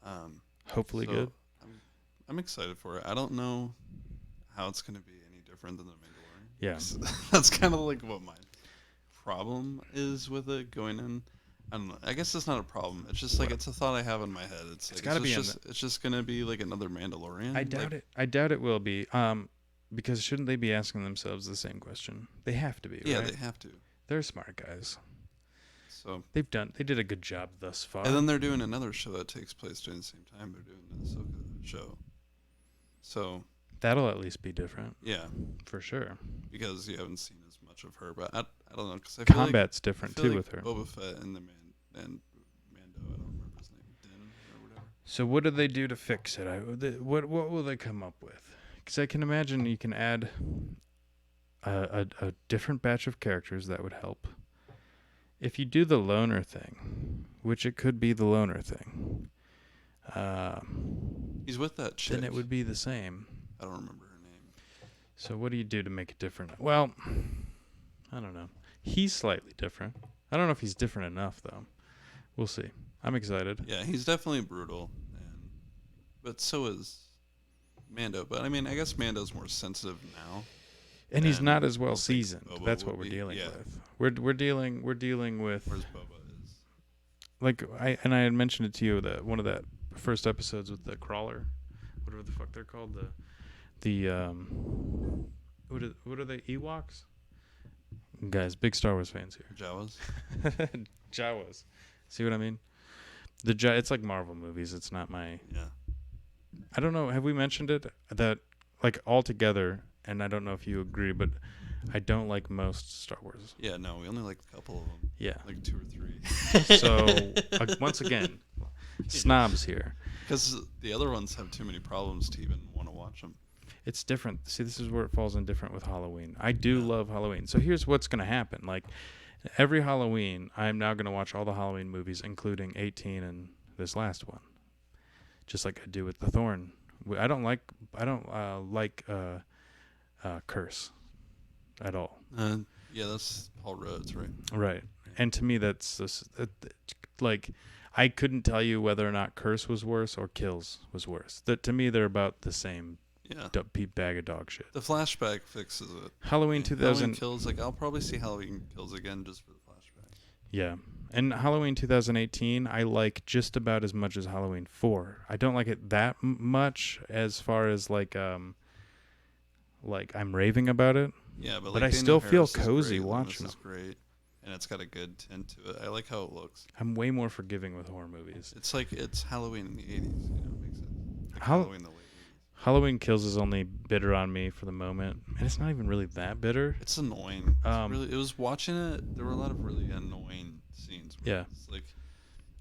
S2: Christmas.
S1: Hopefully
S2: So,
S1: good.
S2: I'm excited for it. I don't know how it's going to be any different than The Mandalorian.
S1: Yeah.
S2: That's kind of like what my problem is with it going in. I don't know. I guess it's not a problem. It's just like it's a thought I have in my head. It's like
S1: gotta be in
S2: it's just gonna be like another Mandalorian.
S1: I doubt it. I doubt it will be. Because shouldn't they be asking themselves the same question? They have to be.
S2: Yeah,
S1: right?
S2: they have to.
S1: They're smart guys.
S2: So
S1: They did a good job thus far.
S2: and then they're doing another show that takes place during the same time. They're doing the Ahsoka show. So
S1: That'll at least be different
S2: yeah,
S1: for sure.
S2: because you haven't seen as much of her, but I don't know because I feel
S1: Combat's
S2: like,
S1: different
S2: I feel
S1: too
S2: like
S1: with her.
S2: Boba Fett and and Mando. I don't remember his name. Din or whatever.
S1: So what do they do to fix it? What will they come up with? Because I can imagine you can add a different batch of characters that would help. If you do the loner thing, which it could be the loner thing,
S2: He's with that chick.
S1: then it would be the same.
S2: I don't remember her name.
S1: So what do you do to make it different? Well, I don't know. He's slightly different. I don't know if he's different enough though. We'll see. I'm excited.
S2: Yeah, he's definitely brutal, but so is Mando. But I mean, I guess Mando's more sensitive now.
S1: And he's
S2: And
S1: not as well
S2: I think
S1: seasoned.
S2: Boba
S1: That's
S2: would
S1: what we're
S2: be,
S1: dealing
S2: yeah.
S1: with. We're dealing with
S2: Whereas Boba is.
S1: like I had mentioned it to you that one of that first episodes with the crawler, whatever the fuck they're called, what are they, Ewoks? Guys, big Star Wars fans here.
S2: Jawas.
S1: Jawas. See what I mean? It's like Marvel movies. It's not my.
S2: Yeah.
S1: I don't know. Have we mentioned it that like all together? And I don't know if you agree, but I don't like most Star Wars.
S2: Yeah, no, we only like a couple of them,
S1: Yeah.
S2: like 2 or 3.
S1: So once again, snobs here.
S2: Because the other ones have too many problems to even want to watch them.
S1: It's different. See, this is where it falls in different with Halloween. I do
S2: Yeah.
S1: love Halloween. So here's what's going to happen. Like every Halloween, I'm now going to watch all the Halloween movies, including 18 and this last one, just like I do with the Thorn. I don't like Curse at all.
S2: Yeah, that's Paul Rhodes, right?
S1: Right. And to me, that's like I couldn't tell you whether or not Curse was worse or Kills was worse. That to me, they're about the same
S2: Yeah.
S1: bag of dog shit.
S2: The flashback fixes it.
S1: Halloween 2000.
S2: Halloween Kills, like, I'll probably see Halloween Kills again just for the flashback.
S1: Yeah. And Halloween 2018, I like just about as much as Halloween 4. I don't like it that much as far as like I'm raving about it.
S2: Yeah, but
S1: But
S2: like,
S1: I
S2: Daniel
S1: still feel
S2: Harris is
S1: cozy
S2: great,
S1: watching
S2: This is great, and it's got a good tint to it. I like how it looks.
S1: I'm way more forgiving with horror movies.
S2: It's like it's Halloween in the 80s. You know, it makes sense. Like
S1: Hall-
S2: Halloween in the late 80s.
S1: Halloween Kills is only bitter on me for the moment, and it's not even really that bitter.
S2: It's annoying.
S1: Um,
S2: It was watching it. There were a lot of really annoying scenes.
S1: Yeah.
S2: It's like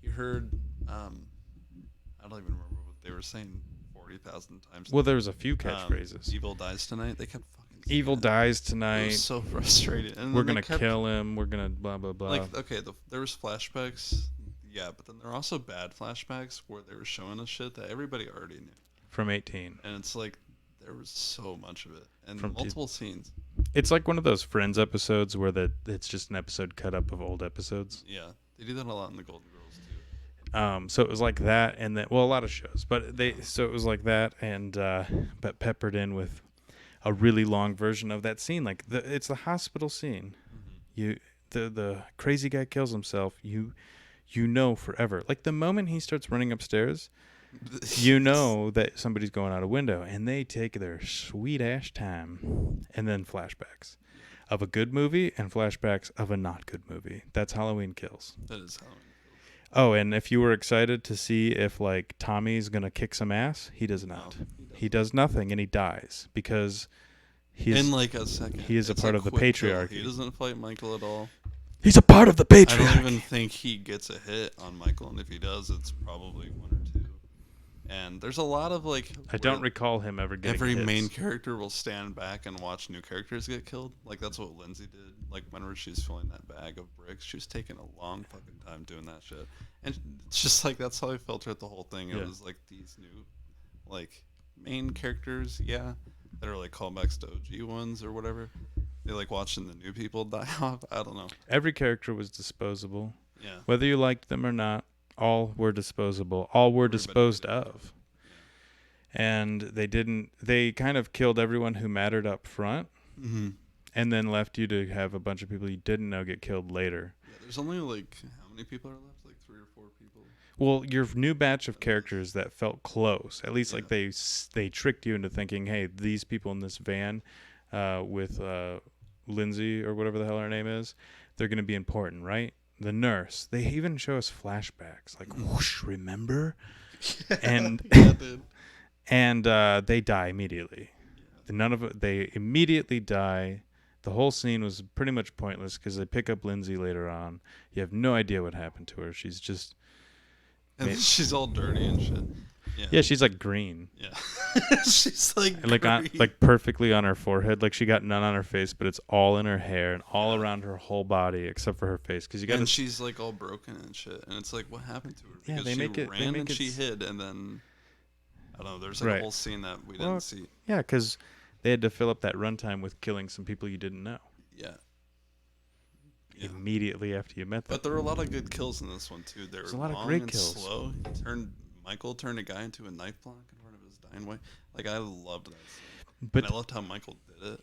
S2: you heard. I don't even remember what they were saying 40,000 times.
S1: Well, there was a few catchphrases.
S2: Evil dies tonight. They kept fucking. saying
S1: Evil
S2: that.
S1: dies
S2: It
S1: tonight.
S2: was so frustrating. And
S1: We're
S2: then
S1: gonna
S2: they kept,
S1: kill him. We're gonna blah blah blah.
S2: Like, okay, there was flashbacks. Yeah, but then there were also bad flashbacks where they were showing us shit that everybody already knew,
S1: From 18.
S2: and it's like there was so much of it and
S1: From
S2: multiple scenes.
S1: It's like one of those Friends episodes where it's just an episode cut up of old episodes.
S2: Yeah, they do that a lot in the Golden Girls too.
S1: So it was like that, and then a lot of shows, but so it was like that, and but peppered in with a really long version of that scene. Like it's the hospital scene. The crazy guy kills himself. You know forever. Like the moment he starts running upstairs, you know that somebody's going out a window, and they take their sweet ass time, and then flashbacks of a good movie and flashbacks of a not good movie. That's Halloween Kills.
S2: That is Halloween.
S1: Oh, and if you were excited to see if like Tommy's gonna kick some ass, he does not. He does nothing, and he dies because he's
S2: In like a second.
S1: he is a
S2: It's
S1: part of the
S2: quick kill.
S1: patriarchy.
S2: He doesn't fight Michael at all.
S1: he's a part of the
S2: I
S1: patriarchy.
S2: don't even think he gets a hit on Michael, and if he does, it's probably 1 or 2. And there's a lot of like.
S1: I don't
S2: where
S1: recall him ever getting
S2: Every
S1: hits.
S2: main character will stand back and watch new characters get killed. Like that's what Lindsay did. Like whenever she's filling that bag of bricks, she was taking a long fucking time doing that shit. And it's just like that's how I felt throughout the whole thing. It
S1: Yeah.
S2: was like these new, like main characters, yeah, that are like callbacks to OG ones or whatever. They like watching the new people die off. I don't know.
S1: Every character was disposable,
S2: Yeah.
S1: whether you liked them or not. All were disposable. All were
S2: Everybody
S1: disposed
S2: did.
S1: of. And they kind of killed everyone who mattered up front,
S2: Mm-hmm.
S1: and then left you to have a bunch of people you didn't know get killed later.
S2: Yeah. There's only like how many people are left? Like 3 or 4 people.
S1: Well, your new batch of characters that felt close, at least like
S2: Yeah.
S1: they tricked you into thinking, hey, these people in this van with Lindsay or whatever the hell her name is, they're going to be important, right? The nurse. They even show us flashbacks, like whoosh, remember? And
S2: Yeah, dude.
S1: and they die immediately. They immediately die. The whole scene was pretty much pointless because they pick up Lindsay later on. You have no idea what happened to her. She's just
S2: And then she's all dirty and shit.
S1: yeah, she's like green.
S2: Yeah. She's like
S1: And like perfectly on her forehead, like she got none on her face, but it's all in her hair and all around her whole body except for her face. Because you got
S2: and she's like all broken and shit. And it's like, what happened to her?
S1: Yeah,
S2: Because
S1: they
S2: she
S1: make it- they
S2: ran
S1: make
S2: and
S1: it
S2: she
S1: s-
S2: hid, and then I don't know. There's like
S1: Right.
S2: a whole scene that we
S1: Well,
S2: didn't see.
S1: yeah, because they had to fill up that runtime with killing some people you didn't know
S2: Yeah. Yeah.
S1: immediately after you met them.
S2: But there were a lot of good kills in this one too. They
S1: There's
S2: were
S1: a lot of
S2: long
S1: great
S2: and
S1: kills.
S2: slow. Michael turned a guy into a knife block in front of his dying wife. Like I loved that scene.
S1: But
S2: And I loved how Michael did it.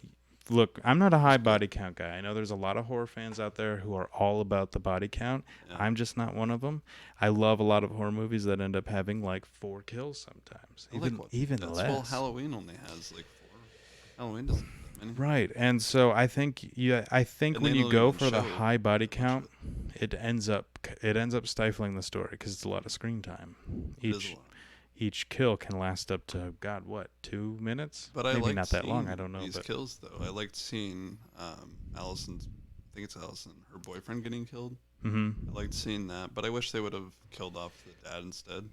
S1: look, I'm not a high body count guy. I know there's a lot of horror fans out there who are all about the body count.
S2: Yeah.
S1: I'm just not one of them. I love a lot of horror movies that end up having like 4 kills sometimes,
S2: I like
S1: even
S2: that's
S1: less.
S2: Well, Halloween only has like 4. Halloween doesn't have that many.
S1: Right, and so I think
S2: And
S1: when
S2: they
S1: you
S2: don't
S1: go
S2: even
S1: for the
S2: show
S1: high body
S2: that much
S1: count, it ends up stifling the story because it's a lot of screen time.
S2: It is a lot. Mm-hmm.
S1: kill can last up to God, what, 2 minutes?
S2: But I
S1: Maybe
S2: liked
S1: not that long. I
S2: seeing
S1: don't know,
S2: these
S1: but
S2: kills though. I liked seeing Allison's. I think it's Allison, her boyfriend getting killed.
S1: hmm
S2: I liked seeing that, but I wish they would have killed off the dad instead.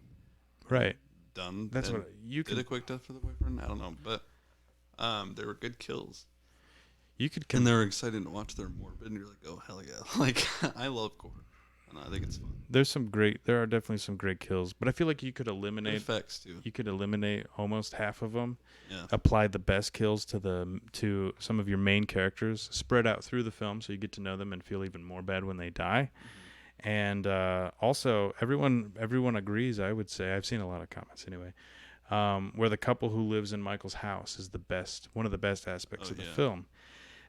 S2: Or
S1: right.
S2: done
S1: That's
S2: and
S1: what you
S2: did a
S1: could
S2: quick death for the boyfriend. I don't know, but they were good kills,
S1: you could
S2: and
S1: con-
S2: they were exciting to watch. They're morbid, and you're like, oh hell yeah! Like I love gore, and I think it's fun.
S1: there are definitely some great kills, but I feel like
S2: Good effects too.
S1: you could eliminate almost half of them,
S2: Yeah.
S1: apply the best kills to some of your main characters, spread out through the film so you get to know them and feel even more bad when they die.
S2: Mm-hmm.
S1: And also, everyone agrees. I would say I've seen a lot of comments anyway, where the couple who lives in Michael's house is one of the best aspects
S2: Oh,
S1: of the
S2: yeah.
S1: film.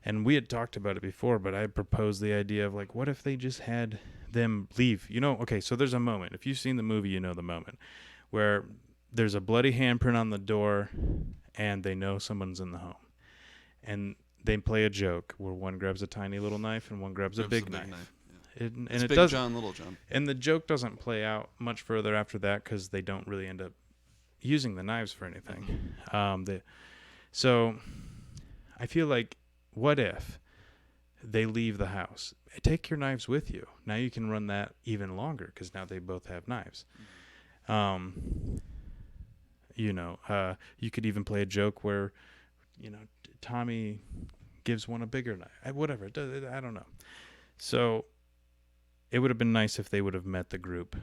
S1: And we had talked about it before, but I proposed the idea of like, what if they just had them leave? Okay, so there's a moment. If you've seen the movie, you know the moment where there's a bloody handprint on the door, and they know someone's in the home, and they play a joke where one grabs a tiny little knife and one grabs a big knife.
S2: Yeah.
S1: And
S2: It's
S1: it
S2: Big
S1: does,
S2: John, Little John.
S1: and the joke doesn't play out much further after that because they don't really end up using the knives for anything. So I feel like, what if they leave the house? Take your knives with you. Now you can run that even longer because now they both have knives. You could even play a joke where, Tommy gives one a bigger knife. Whatever. I don't know. So it would have been nice if they would have met the group.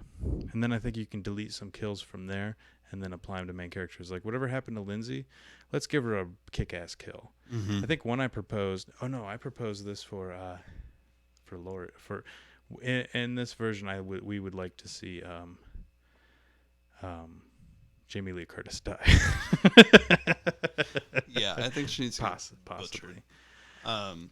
S1: And then I think you can delete some kills from there and then apply them to main characters. Like whatever happened to Lindsay, let's give her a kick-ass kill.
S2: Mm-hmm.
S1: I think one I proposed. Oh no, I proposed this for Lori. In this version, we would like to see Jamie Lee Curtis die.
S2: Yeah, I think she needs to get
S1: Possibly.
S2: butchered.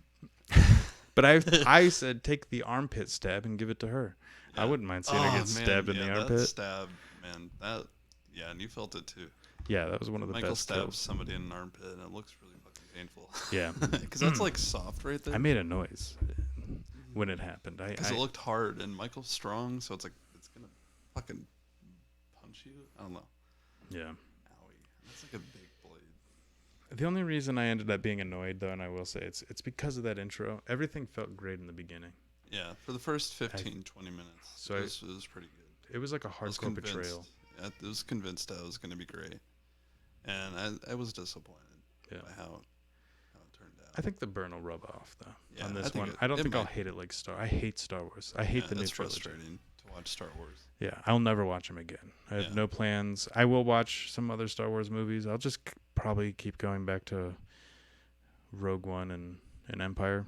S1: But I said take the armpit stab and give it to her.
S2: Yeah.
S1: I wouldn't mind seeing her get stabbed in the armpit.
S2: That stab, man. And you felt it too.
S1: Yeah, that was one of the
S2: Michael
S1: best
S2: stabs
S1: kills.
S2: somebody in an armpit, and it looks really fucking painful.
S1: Yeah,
S2: Because that's like soft right there.
S1: I made a noise when it happened.
S2: Because it looked hard, and Michael's strong, so it's like it's gonna fucking punch you. I don't know.
S1: Yeah.
S2: Owie. That's like a big blade.
S1: The only reason I ended up being annoyed, though, and I will say it's because of that intro. Everything felt great in the beginning.
S2: Yeah, for the first 15, 20 minutes,
S1: So
S2: it was pretty good.
S1: It was like a
S2: I was
S1: hardcore betrayal.
S2: I was convinced that it was going to be great, and I was disappointed by how it turned out.
S1: I think the burn will rub off though.
S2: Yeah,
S1: on
S2: I
S1: this
S2: think
S1: one,
S2: it-
S1: I don't
S2: it
S1: think I'll
S2: might.
S1: hate it like I hate Star Wars. I hate the new
S2: It's
S1: trilogy.
S2: frustrating to watch Star Wars.
S1: Yeah, I'll never watch them again. I have
S2: Yeah.
S1: no plans. I will watch some other Star Wars movies. I'll just probably keep going back to Rogue One and Empire,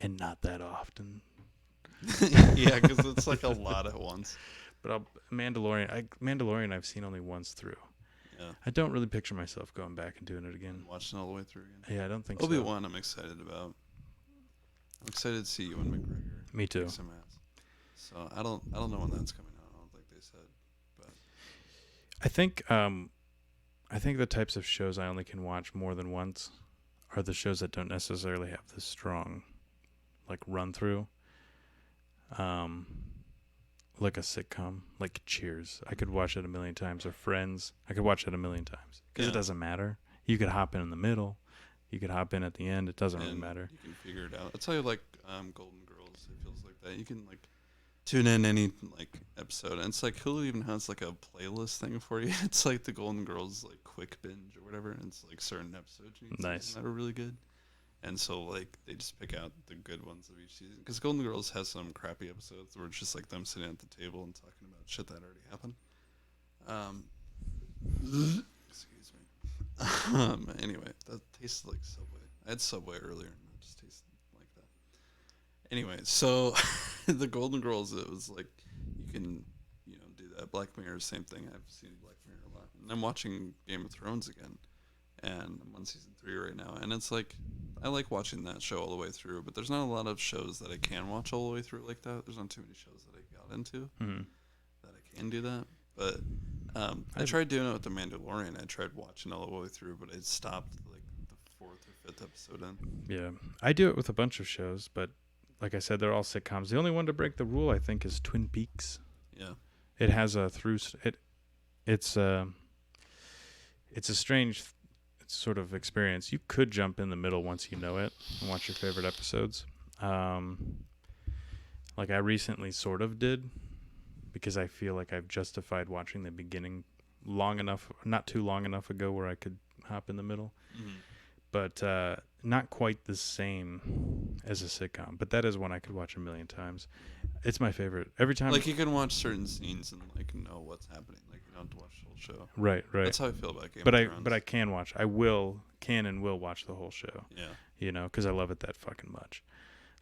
S1: and not that often.
S2: Yeah, because it's like a lot at once.
S1: But Mandalorian I've seen only once through.
S2: Yeah,
S1: I don't really picture myself going back and doing it again.
S2: watching all the way through again.
S1: Yeah, I don't think so.
S2: Obi-Wan, I'm excited about. I'm excited to see Ewan McGregor.
S1: Me too.
S2: kick some ass. So I don't know when that's coming out. I don't think they said, but
S1: I think the types of shows I only can watch more than once are the shows that don't necessarily have this strong, like, run through. Like a sitcom, like Cheers. I could watch it a million times. Or Friends. I could watch it a million times because
S2: Yeah.
S1: it doesn't matter. You could hop in the middle. You could hop in at the end. It doesn't really
S2: and
S1: matter.
S2: You can figure it out. That's how you like Golden Girls. It feels like that. You can like tune in any like episode, and it's like Hulu even has like a playlist thing for you. It's like the Golden Girls like quick binge or whatever. And it's like certain episodes you can see
S1: Nice.
S2: that are really good. And so like they just pick out the good ones of each season. Because Golden Girls has some crappy episodes where it's just like them sitting at the table and talking about shit that already happened. Excuse me. Anyway, that tasted like Subway. I had Subway earlier and it just tasted like that. Anyway, so the Golden Girls, it was like you can, do that. Black Mirror, same thing. I've seen Black Mirror a lot. And I'm watching Game of Thrones again. And I'm on season 3 right now. And it's like, I like watching that show all the way through, but there's not a lot of shows that I can watch all the way through like that. There's not too many shows that I got into that I can do that. But I tried doing it with The Mandalorian. I tried watching all the way through, but it stopped like the 4th or 5th episode in.
S1: Yeah, I do it with a bunch of shows, but like I said, they're all sitcoms. The only one to break the rule, I think, is Twin Peaks.
S2: Yeah.
S1: It has a it's it's a strange sort of experience. You could jump in the middle once you know it and watch your favorite episodes. Um, like I recently sort of did because I feel like I've justified watching the beginning long enough, not too long enough ago where I could hop in the middle.
S2: Mhm.
S1: But not quite the same as a sitcom. But that is one I could watch a million times. It's my favorite. Every time.
S2: Like you can watch certain scenes and like know what's happening. Like you don't have to watch the whole show.
S1: Right.
S2: That's how I feel about Game
S1: But
S2: of
S1: I
S2: Thrones.
S1: but I can watch. Can and will watch the whole show.
S2: Yeah.
S1: Because I love it that fucking much.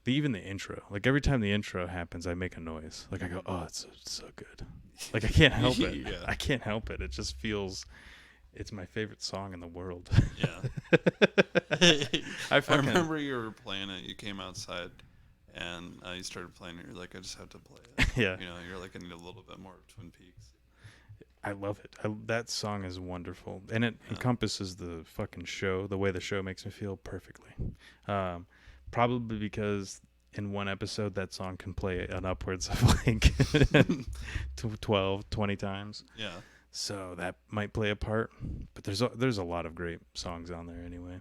S1: Even the intro. Like every time the intro happens, I make a noise. Like I go, oh, it's so good. Like I can't help it.
S2: Yeah.
S1: I can't help it. It just feels. It's my favorite song in the world.
S2: Yeah.
S1: I
S2: I remember you were playing it. You came outside, and you started playing it. You're like, I just have to play it.
S1: Yeah.
S2: You know, you're like, I need a little bit more of Twin Peaks.
S1: I love it. That song is wonderful, and it
S2: Yeah.
S1: encompasses the fucking show, the way the show makes me feel perfectly. Probably because in one episode that song can play an upwards of like 12, 20 times.
S2: Yeah.
S1: So that might play a part, but there's a lot of great songs on there anyway.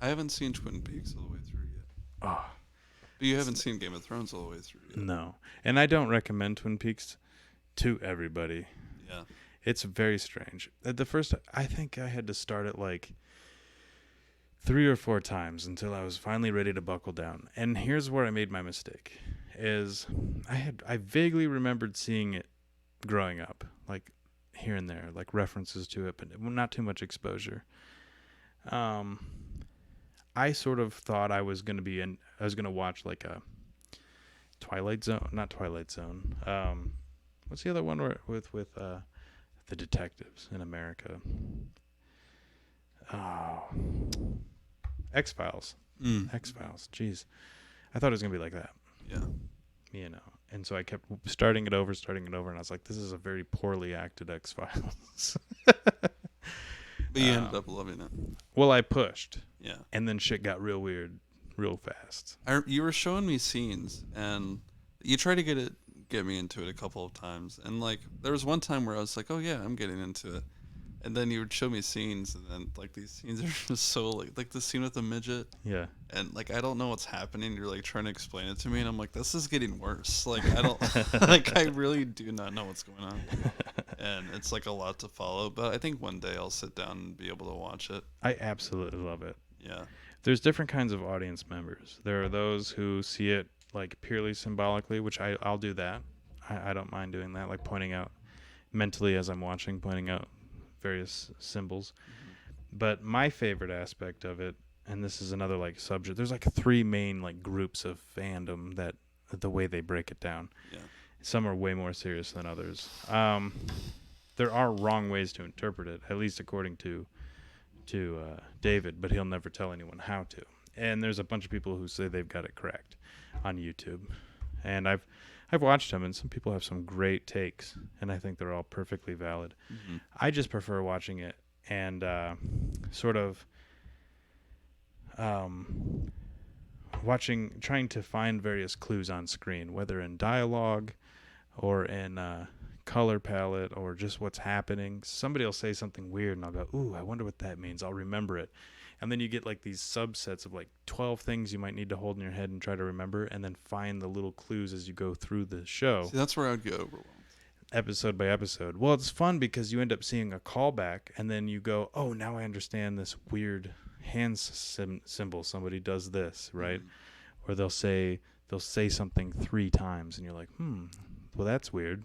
S2: I haven't seen Twin Peaks all the way through yet.
S1: Oh,
S2: But you haven't seen Game of Thrones all the way through yet.
S1: no. And I don't recommend Twin Peaks to everybody.
S2: Yeah.
S1: It's very strange. At the first, I think I had to start it like 3 or 4 times until I was finally ready to buckle down. And here's where I made my mistake: is I vaguely remembered seeing it growing up, like here and there, like references to it, but not too much exposure. I sort of thought I was gonna watch like a Twilight Zone, not Twilight Zone. What's the other one with the detectives in America? Oh, X-Files.
S2: Mm.
S1: X-Files. Jeez, I thought it was gonna be like that.
S2: Yeah.
S1: And so I kept starting it over, and I was like, this is a very poorly acted X-Files.
S2: But you ended up loving it.
S1: Well, I pushed,
S2: Yeah.
S1: and then shit got real weird, real fast.
S2: You were showing me scenes, and you tried to get me into it a couple of times, and like there was one time where I was like, oh yeah, I'm getting into it, and then you would show me scenes, and then like these scenes are just so like the scene with the midget,
S1: Yeah.
S2: and like I don't know what's happening. You're like trying to explain it to me, and I'm like, this is getting worse. Like I don't like I really do not know what's going on, and it's like a lot to follow. But I think one day I'll sit down and be able to watch it.
S1: I absolutely love it.
S2: Yeah.
S1: There's different kinds of audience members. There are those who see it like purely symbolically, which I'll do that. I don't mind doing that, like pointing out mentally as I'm watching, pointing out various symbols. But my favorite aspect of it, and this is another like subject, there's like 3 main like groups of fandom that the way they break it down.
S2: Yeah.
S1: Some are way more serious than others. There are wrong ways to interpret it, at least according to David, but he'll never tell anyone how to. And there's a bunch of people who say they've got it correct on YouTube, and I've watched them, and some people have some great takes, and I think they're all perfectly valid.
S2: Mm-hmm.
S1: I just prefer watching it and sort of trying to find various clues on screen, whether in dialogue or in color palette or just what's happening. Somebody will say something weird, and I'll go, ooh, I wonder what that means. I'll remember it. And then you get like these subsets of like 12 things you might need to hold in your head and try to remember, and then find the little clues as you go through the show.
S2: See, that's where I would get overwhelmed.
S1: Episode by episode. Well, it's fun because you end up seeing a callback, and then you go, oh, now I understand this weird hand symbol. Somebody does this, right? Or they'll say something 3 times, and you're like, well, that's weird.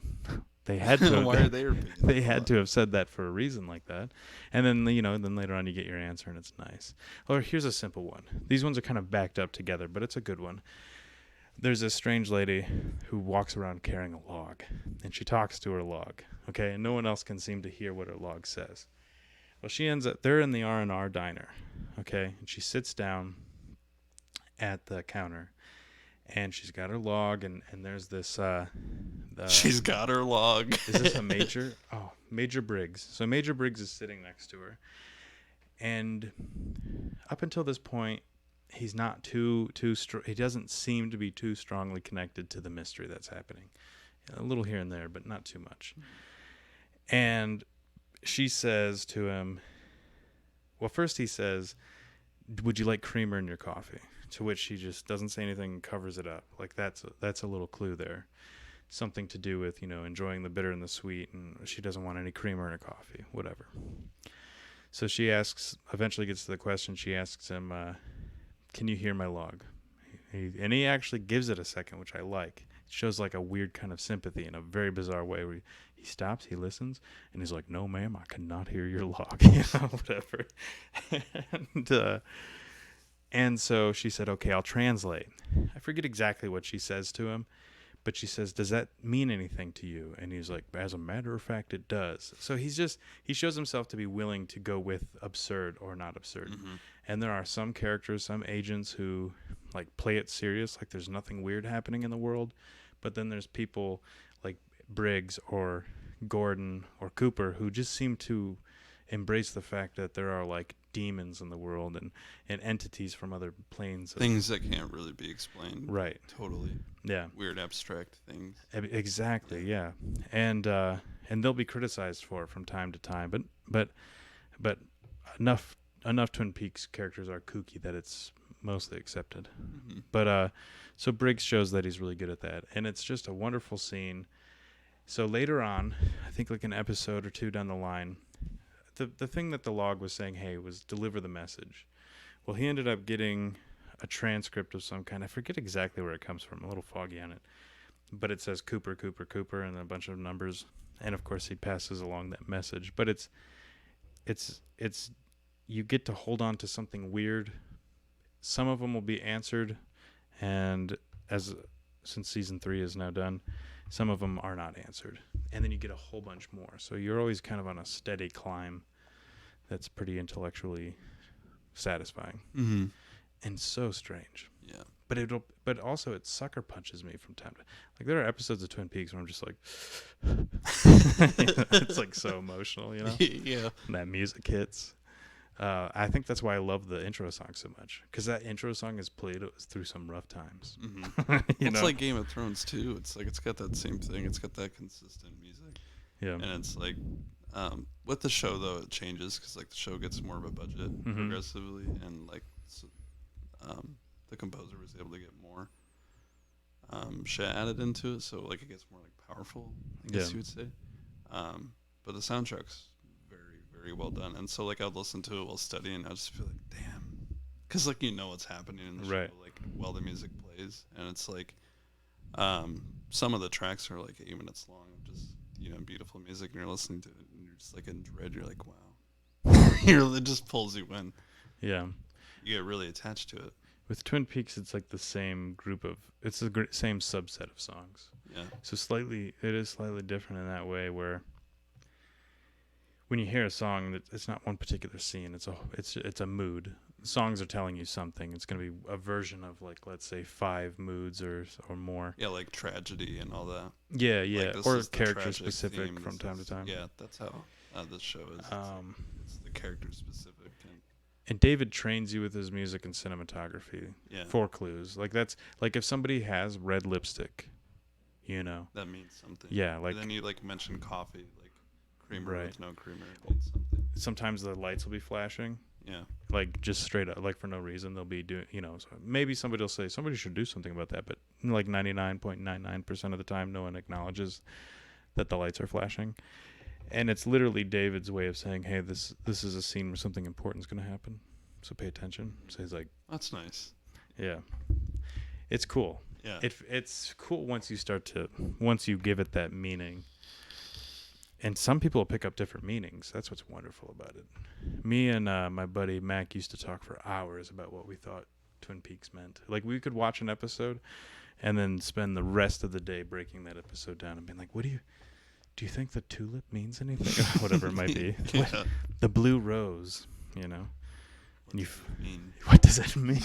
S1: They had to.
S2: Why are they repeating?
S1: They had to have said that for a reason like that. And then, then later on you get your answer, and it's nice. Or here's a simple one. These ones are kind of backed up together, but it's a good one. There's this strange lady who walks around carrying a log, and she talks to her log, okay? And no one else can seem to hear what her log says. Well, she ends up, they're in the R&R diner, okay? And she sits down at the counter, and she's got her log, and there's this
S2: She's got her log.
S1: is this a Major? Oh, Major Briggs. So Major Briggs is sitting next to her, and up until this point, he's not too he doesn't seem to be too strongly connected to the mystery that's happening. A little here and there, but not too much. And she says to him, well, first he says, would you like creamer in your coffee? To which she just doesn't say anything and covers it up. Like that's a little clue there. Something to do with, enjoying the bitter and the sweet, and she doesn't want any creamer in her coffee, whatever. So she eventually gets to the question, she asks him, can you hear my log? And he actually gives it a second, which I like. It shows like a weird kind of sympathy in a very bizarre way where he stops, he listens, and he's like, no, ma'am, I cannot hear your log, whatever. And so she said, okay, I'll translate. I forget exactly what she says to him, but she says, does that mean anything to you? And he's like, as a matter of fact, it does. So he shows himself to be willing to go with absurd or not absurd.
S2: Mm-hmm.
S1: And there are some characters, some agents who like play it serious, like there's nothing weird happening in the world. But then there's people like Briggs or Gordon or Cooper who just seem to embrace the fact that there are like demons in the world and entities from other planes.
S2: Things that can't really be explained.
S1: Right.
S2: Totally.
S1: Yeah.
S2: Weird abstract things.
S1: Exactly. Yeah. And they'll be criticized for it from time to time, but enough Twin Peaks characters are kooky that it's mostly accepted.
S2: Mm-hmm.
S1: But so Briggs shows that he's really good at that, and it's just a wonderful scene. So later on, I think like an episode or two down the line, the thing that the log was saying, hey, was deliver the message. Well, he ended up getting a transcript of some kind. I forget exactly where it comes from. A little foggy on it, but it says Cooper, Cooper, Cooper, and a bunch of numbers. And of course, he passes along that message. But it's you get to hold on to something weird. Some of them will be answered, and since season 3 is now done, some of them are not answered, and then you get a whole bunch more. So you're always kind of on a steady climb that's pretty intellectually satisfying.
S2: Mm-hmm.
S1: And so strange.
S2: Yeah.
S1: But also it sucker punches me from time to like there are episodes of Twin Peaks where I'm just like it's like so emotional,
S2: Yeah.
S1: And that music hits. I think that's why I love the intro song so much, because that intro song is played through some rough times.
S2: Mm-hmm. It's like Game of Thrones too. It's like it's got that same thing. It's got that consistent music.
S1: Yeah.
S2: And it's like with the show though it changes because like the show gets more of a budget progressively, and like the composer was able to get more shit added into it, so like it gets more like powerful, I guess you would say. But the soundtrack's very, very well done, and so like I'd listen to it while studying, I'd just be like, damn, because like what's happening in the show like while the music plays, and it's like some of the tracks are like 8 minutes long of just beautiful music, and you're listening to it and you're just like in dread, you're like, wow. It just pulls you in.
S1: Yeah.
S2: You get really attached to it.
S1: With Twin Peaks, it's like the same it's the same subset of songs.
S2: Yeah.
S1: So it is slightly different in that way, where when you hear a song, it's not one particular scene. It's a mood. Songs are telling you something. It's going to be a version of like, let's say 5 moods or more.
S2: Yeah, like tragedy and all that.
S1: Yeah,
S2: like
S1: or character specific
S2: theme.
S1: From time to time.
S2: Yeah, that's how this show is. It's the character specific.
S1: And David trains you with his music and cinematography.
S2: Yeah.
S1: For clues. Like that's like if somebody has red lipstick,
S2: that means something.
S1: Yeah, like.
S2: And then you like mention coffee, like creamer
S1: Right.
S2: with no creamer. It means something.
S1: Sometimes the lights will be flashing.
S2: Yeah.
S1: Like just straight up, like for no reason, they'll be doing. So maybe somebody will say somebody should do something about that, but like 99.99% of the time, no one acknowledges that the lights are flashing. And it's literally David's way of saying, hey, this is a scene where something important is going to happen, so pay attention. So he's like,
S2: that's nice.
S1: Yeah, it's cool.
S2: Yeah,
S1: it's cool once you give it that meaning. And some people will pick up different meanings. That's what's wonderful about it. Me and my buddy Mac used to talk for hours about what we thought Twin Peaks meant. Like we could watch an episode and then spend the rest of the day breaking that episode down and being like, do you think the tulip means anything? Whatever it might be.
S2: Yeah.
S1: The blue rose,
S2: What does
S1: What does
S2: it mean?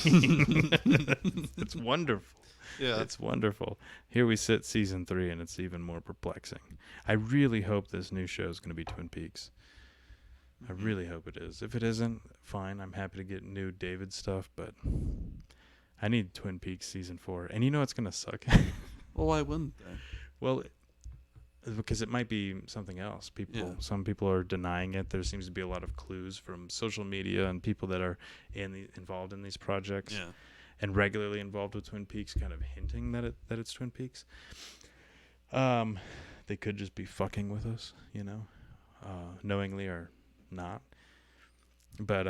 S1: it mean? It's wonderful.
S2: Yeah.
S1: It's wonderful. Here we sit, season 3, and it's even more perplexing. I really hope this new show is going to be Twin Peaks. I really hope it is. If it isn't, fine. I'm happy to get new David stuff, but I need Twin Peaks season 4. And it's going to suck.
S2: Well, why wouldn't they?
S1: Well, because it might be something else.
S2: Yeah.
S1: Some people are denying it. There seems to be a lot of clues from social media and people that are involved in these projects
S2: Yeah.
S1: and regularly involved with Twin Peaks, kind of hinting that it's Twin Peaks. They could just be fucking with us, knowingly or not. But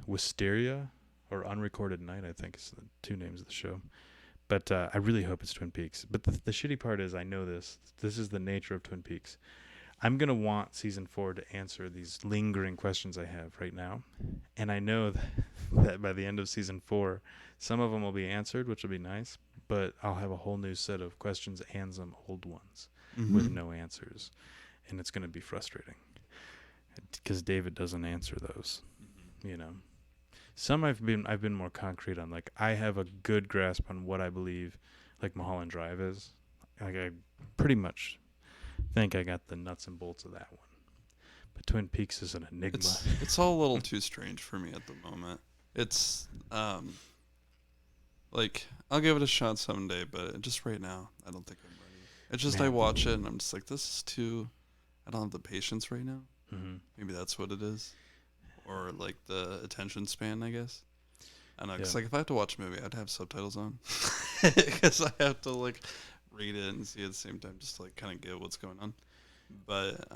S1: Wisteria or Unrecorded Night, I think, is the two names of the show. But I really hope it's Twin Peaks. But the shitty part is, I know this. This is the nature of Twin Peaks. I'm going to want season 4 to answer these lingering questions I have right now. And I know that by the end of season 4, some of them will be answered, which will be nice. But I'll have a whole new set of questions and some old ones with no answers. And it's going to be frustrating. Because David doesn't answer those, Some I've been more concrete on. Like, I have a good grasp on what I believe, like, Mulholland Drive is. Like, I pretty much think I got the nuts and bolts of that one. But Twin Peaks is an enigma.
S2: It's all a little too strange for me at the moment. It's like, I'll give it a shot someday, but just right now, I don't think I'm ready. It's just,
S1: Man.
S2: I watch it and I'm just like, this is too. I don't have the patience right now.
S1: Mm-hmm.
S2: Maybe that's what it is, or like the attention span, I guess. I don't know, because
S1: Yeah.
S2: like if I have to watch a movie, I'd have subtitles on, because I have to like read it and see it at the same time, just to like kind of get what's going on. But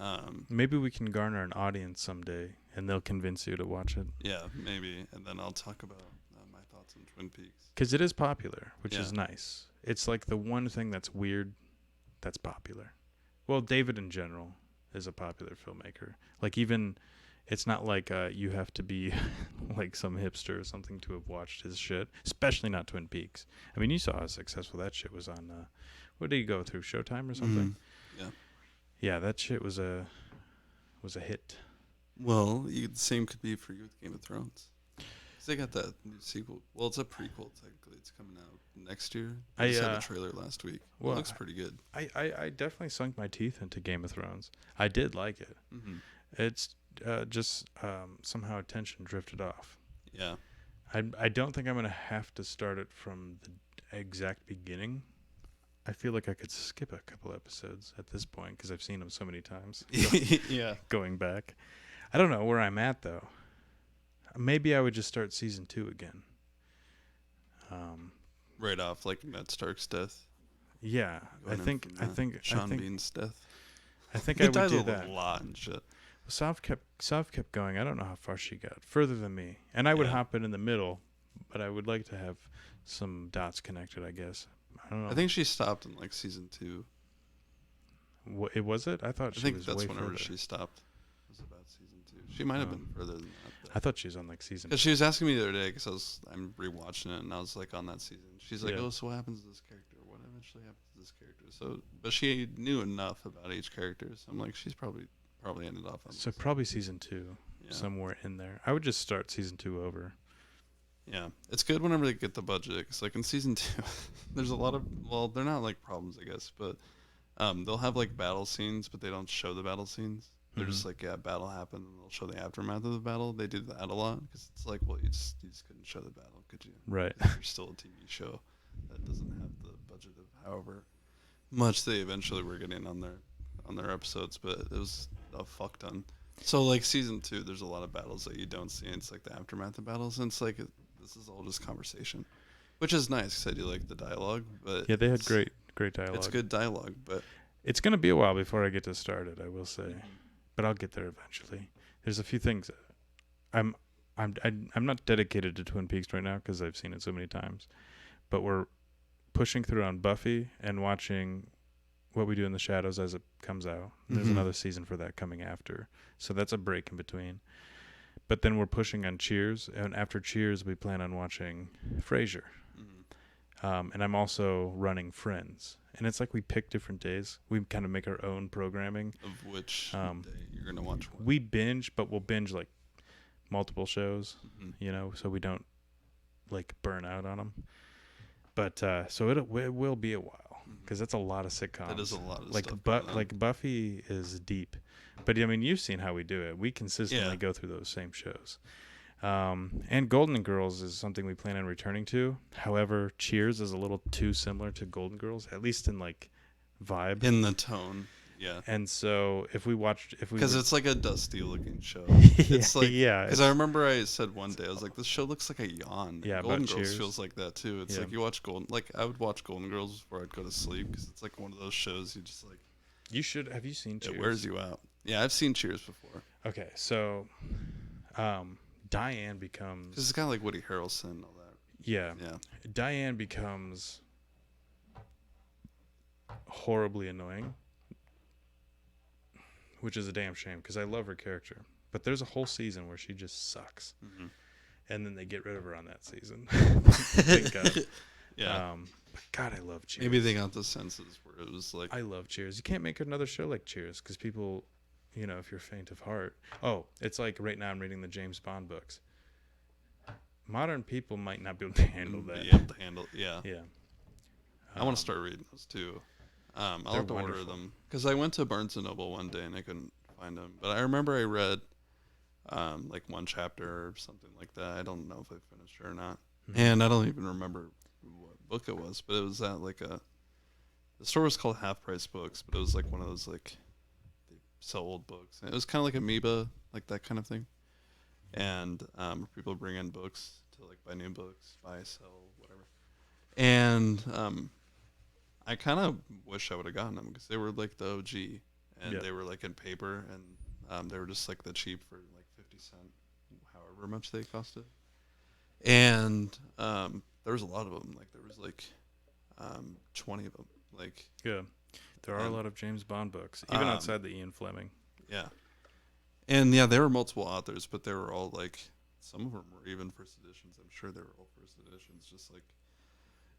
S1: Maybe we can garner an audience someday, and they'll convince you to watch it.
S2: yeah, maybe, and then I'll talk about my thoughts on Twin Peaks.
S1: Because it is popular, which
S2: Yeah.
S1: is nice. It's like the one thing that's weird that's popular. Well, David in general is a popular filmmaker. Like, even, it's not like you have to be like some hipster or something to have watched his shit, especially not Twin Peaks. I mean, you saw how successful that shit was on, what did he go through, Showtime or something?
S2: Yeah.
S1: Yeah, that shit was a hit.
S2: Well, the same could be for you with Game of Thrones. 'Cause they got that new sequel. Well, it's a prequel, technically. It's coming out next year. I just had a trailer last week.
S1: well,
S2: It looks pretty good.
S1: I definitely sunk my teeth into Game of Thrones. I did like it.
S2: Mm-hmm.
S1: It's just somehow attention drifted off.
S2: Yeah.
S1: I don't think I'm going to have to start it from the exact beginning. I feel like I could skip a couple episodes at this point because I've seen them so many times.
S2: Yeah.
S1: Going back. I don't know where I'm at, though. Maybe I would just start season 2 again.
S2: Right off, like Ned Stark's death.
S1: Yeah, I
S2: Going in
S1: think
S2: from that. Sean Bean's death.
S1: I think
S2: He
S1: I would
S2: died
S1: do
S2: a
S1: that.
S2: lot and shit.
S1: Sav kept going. I don't know how far she got. Further than me. And I would
S2: Yeah.
S1: hop in the middle, but I would like to have some dots connected, I guess. I don't know.
S2: I think she stopped in like season 2.
S1: It was it? I thought
S2: I
S1: she
S2: think
S1: was
S2: that's
S1: way
S2: whenever
S1: further.
S2: she stopped. It was about season 2. She might have been further than that.
S1: I thought she was on like season.
S2: Because she was asking me the other day, because I'm rewatching it, and I was like on that season. She's like,
S1: Yeah.
S2: "Oh, so what happens to this character? What eventually happens to this character?" So, but she knew enough about each character, so I'm like, she's probably ended off on.
S1: So
S2: this.
S1: probably season 2,
S2: Yeah.
S1: somewhere in there. I would just start season 2 over.
S2: Yeah, it's good whenever they get the budget. Because like in season 2, there's a lot of they're not like problems, I guess, but they'll have like battle scenes, but they don't show the battle scenes. They're just like, yeah, battle happened, and they'll show the aftermath of the battle. They do that a lot because it's like, well, you just couldn't show the battle, could you?
S1: Right.
S2: You're still a TV show that doesn't have the budget of however much they eventually were getting on their episodes, but it was a fuck ton. So like season 2, there's a lot of battles that you don't see, and it's like the aftermath of battles, and it's like this is all just conversation, which is nice because I do like the dialogue. But
S1: Yeah, they had great dialogue.
S2: It's good dialogue, but
S1: It's going to be a while before I get to start it, I will say. But I'll get there eventually. There's a few things. I'm not dedicated to Twin Peaks right now because I've seen it so many times. But we're pushing through on Buffy and watching What We Do in the Shadows as it comes out. There's another season for that coming after. So that's a break in between. But then we're pushing on Cheers. And after Cheers, we plan on watching Frasier. And I'm also running Friends. And it's like we pick different days. We kind of make our own programming.
S2: of which day you're gonna watch what?
S1: We binge, but we'll binge like multiple shows, so we don't like burn out on them. But so it will be a while because that's a lot of sitcoms.
S2: That is a lot of
S1: like
S2: stuff.
S1: like Buffy is deep, but I mean you've seen how we do it. We consistently
S2: Yeah.
S1: go through those same shows. And Golden Girls is something we plan on returning to. However, Cheers is a little too similar to Golden Girls, at least in like vibe.
S2: in the tone. Yeah.
S1: And so if we
S2: Because
S1: were,
S2: it's like a dusty looking show.
S1: yeah,
S2: It's like,
S1: yeah,
S2: because I remember I said one day, I was like, this show looks like a yawn.
S1: Yeah,
S2: And
S1: about
S2: Golden Girls
S1: Cheers.
S2: feels like that too. It's
S1: Yeah.
S2: like you watch I would watch Golden Girls before I'd go to sleep because it's like one of those shows you just like,
S1: you should have you seen Cheers?
S2: it wears you out. Yeah, I've seen Cheers before.
S1: Okay, so Diane
S2: Because
S1: becomes
S2: it's kind of like Woody Harrelson and all that.
S1: yeah,
S2: Yeah.
S1: Diane becomes horribly annoying, which is a damn shame because I love her character. But there's a whole season where she just sucks,
S2: Mm-hmm.
S1: and then they get rid of her on that season. Thank God.
S2: Yeah.
S1: But God, I love Cheers.
S2: Maybe they got the senses where it was like,
S1: I love Cheers. You can't make another show like Cheers because people, if you're faint of heart. Oh, it's like right now I'm reading the James Bond books. Modern people might not be able to handle that.
S2: be able to handle. Yeah.
S1: Yeah.
S2: I want to start reading those too. I'll
S1: they're
S2: have to order
S1: wonderful.
S2: them because I went to Barnes and Noble one day and I couldn't find them. But I remember I read like one chapter or something like that. I don't know if I finished it or not, and I don't even remember what book it was. But it was at like the store was called Half Price Books, but it was like one of those like they sell old books. And it was kind of like Amoeba, like that kind of thing. And people bring in books to like buy new books, buy, sell, whatever. And I kind of wish I would have gotten them because they were like the OG, and
S1: Yeah.
S2: they were like in paper, and they were just like the cheap for like 50 cents, however much they costed. And there was a lot of them. Like there was like 20 of them. Like
S1: Yeah. There are a
S2: Um,
S1: lot of James Bond books, even
S2: um,
S1: outside the Ian Fleming.
S2: yeah, and yeah, there were multiple authors, but they were all like some of them were even first editions. I'm sure they were all first editions, just like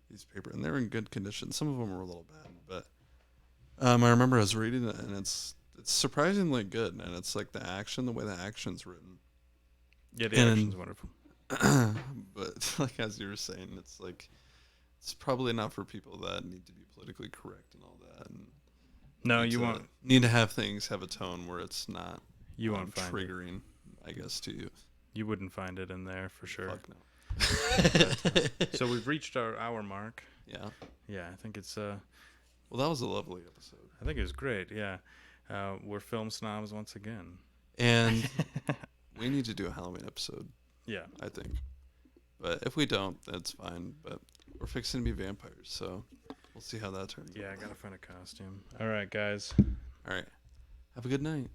S2: these paper, and they were in good condition. Some of them were a little bad, but I remember I was reading it, and it's surprisingly good, and it's like the way the action's written.
S1: Yeah, the
S2: and-
S1: action's wonderful.
S2: But like as you were saying, it's like it's probably not for people that need to be politically correct and all that. And
S1: No,
S2: need
S1: you
S2: to-
S1: won't.
S2: need to have things have a tone where it's not
S1: You won't find it.
S2: triggering, I guess, to you.
S1: You wouldn't find it in there for sure.
S2: Fuck no.
S1: So we've reached our hour mark.
S2: Yeah.
S1: Yeah, I think it's
S2: Well, that was a lovely episode.
S1: I think it was great. Yeah, we're film snobs once again.
S2: And we need to do a Halloween episode,
S1: Yeah.
S2: I think. But if we don't, that's fine. But we're fixing to be vampires, so we'll see how that turns
S1: Yeah, I
S2: out.
S1: gotta find a costume. All right, guys.
S2: All right. Have a good night.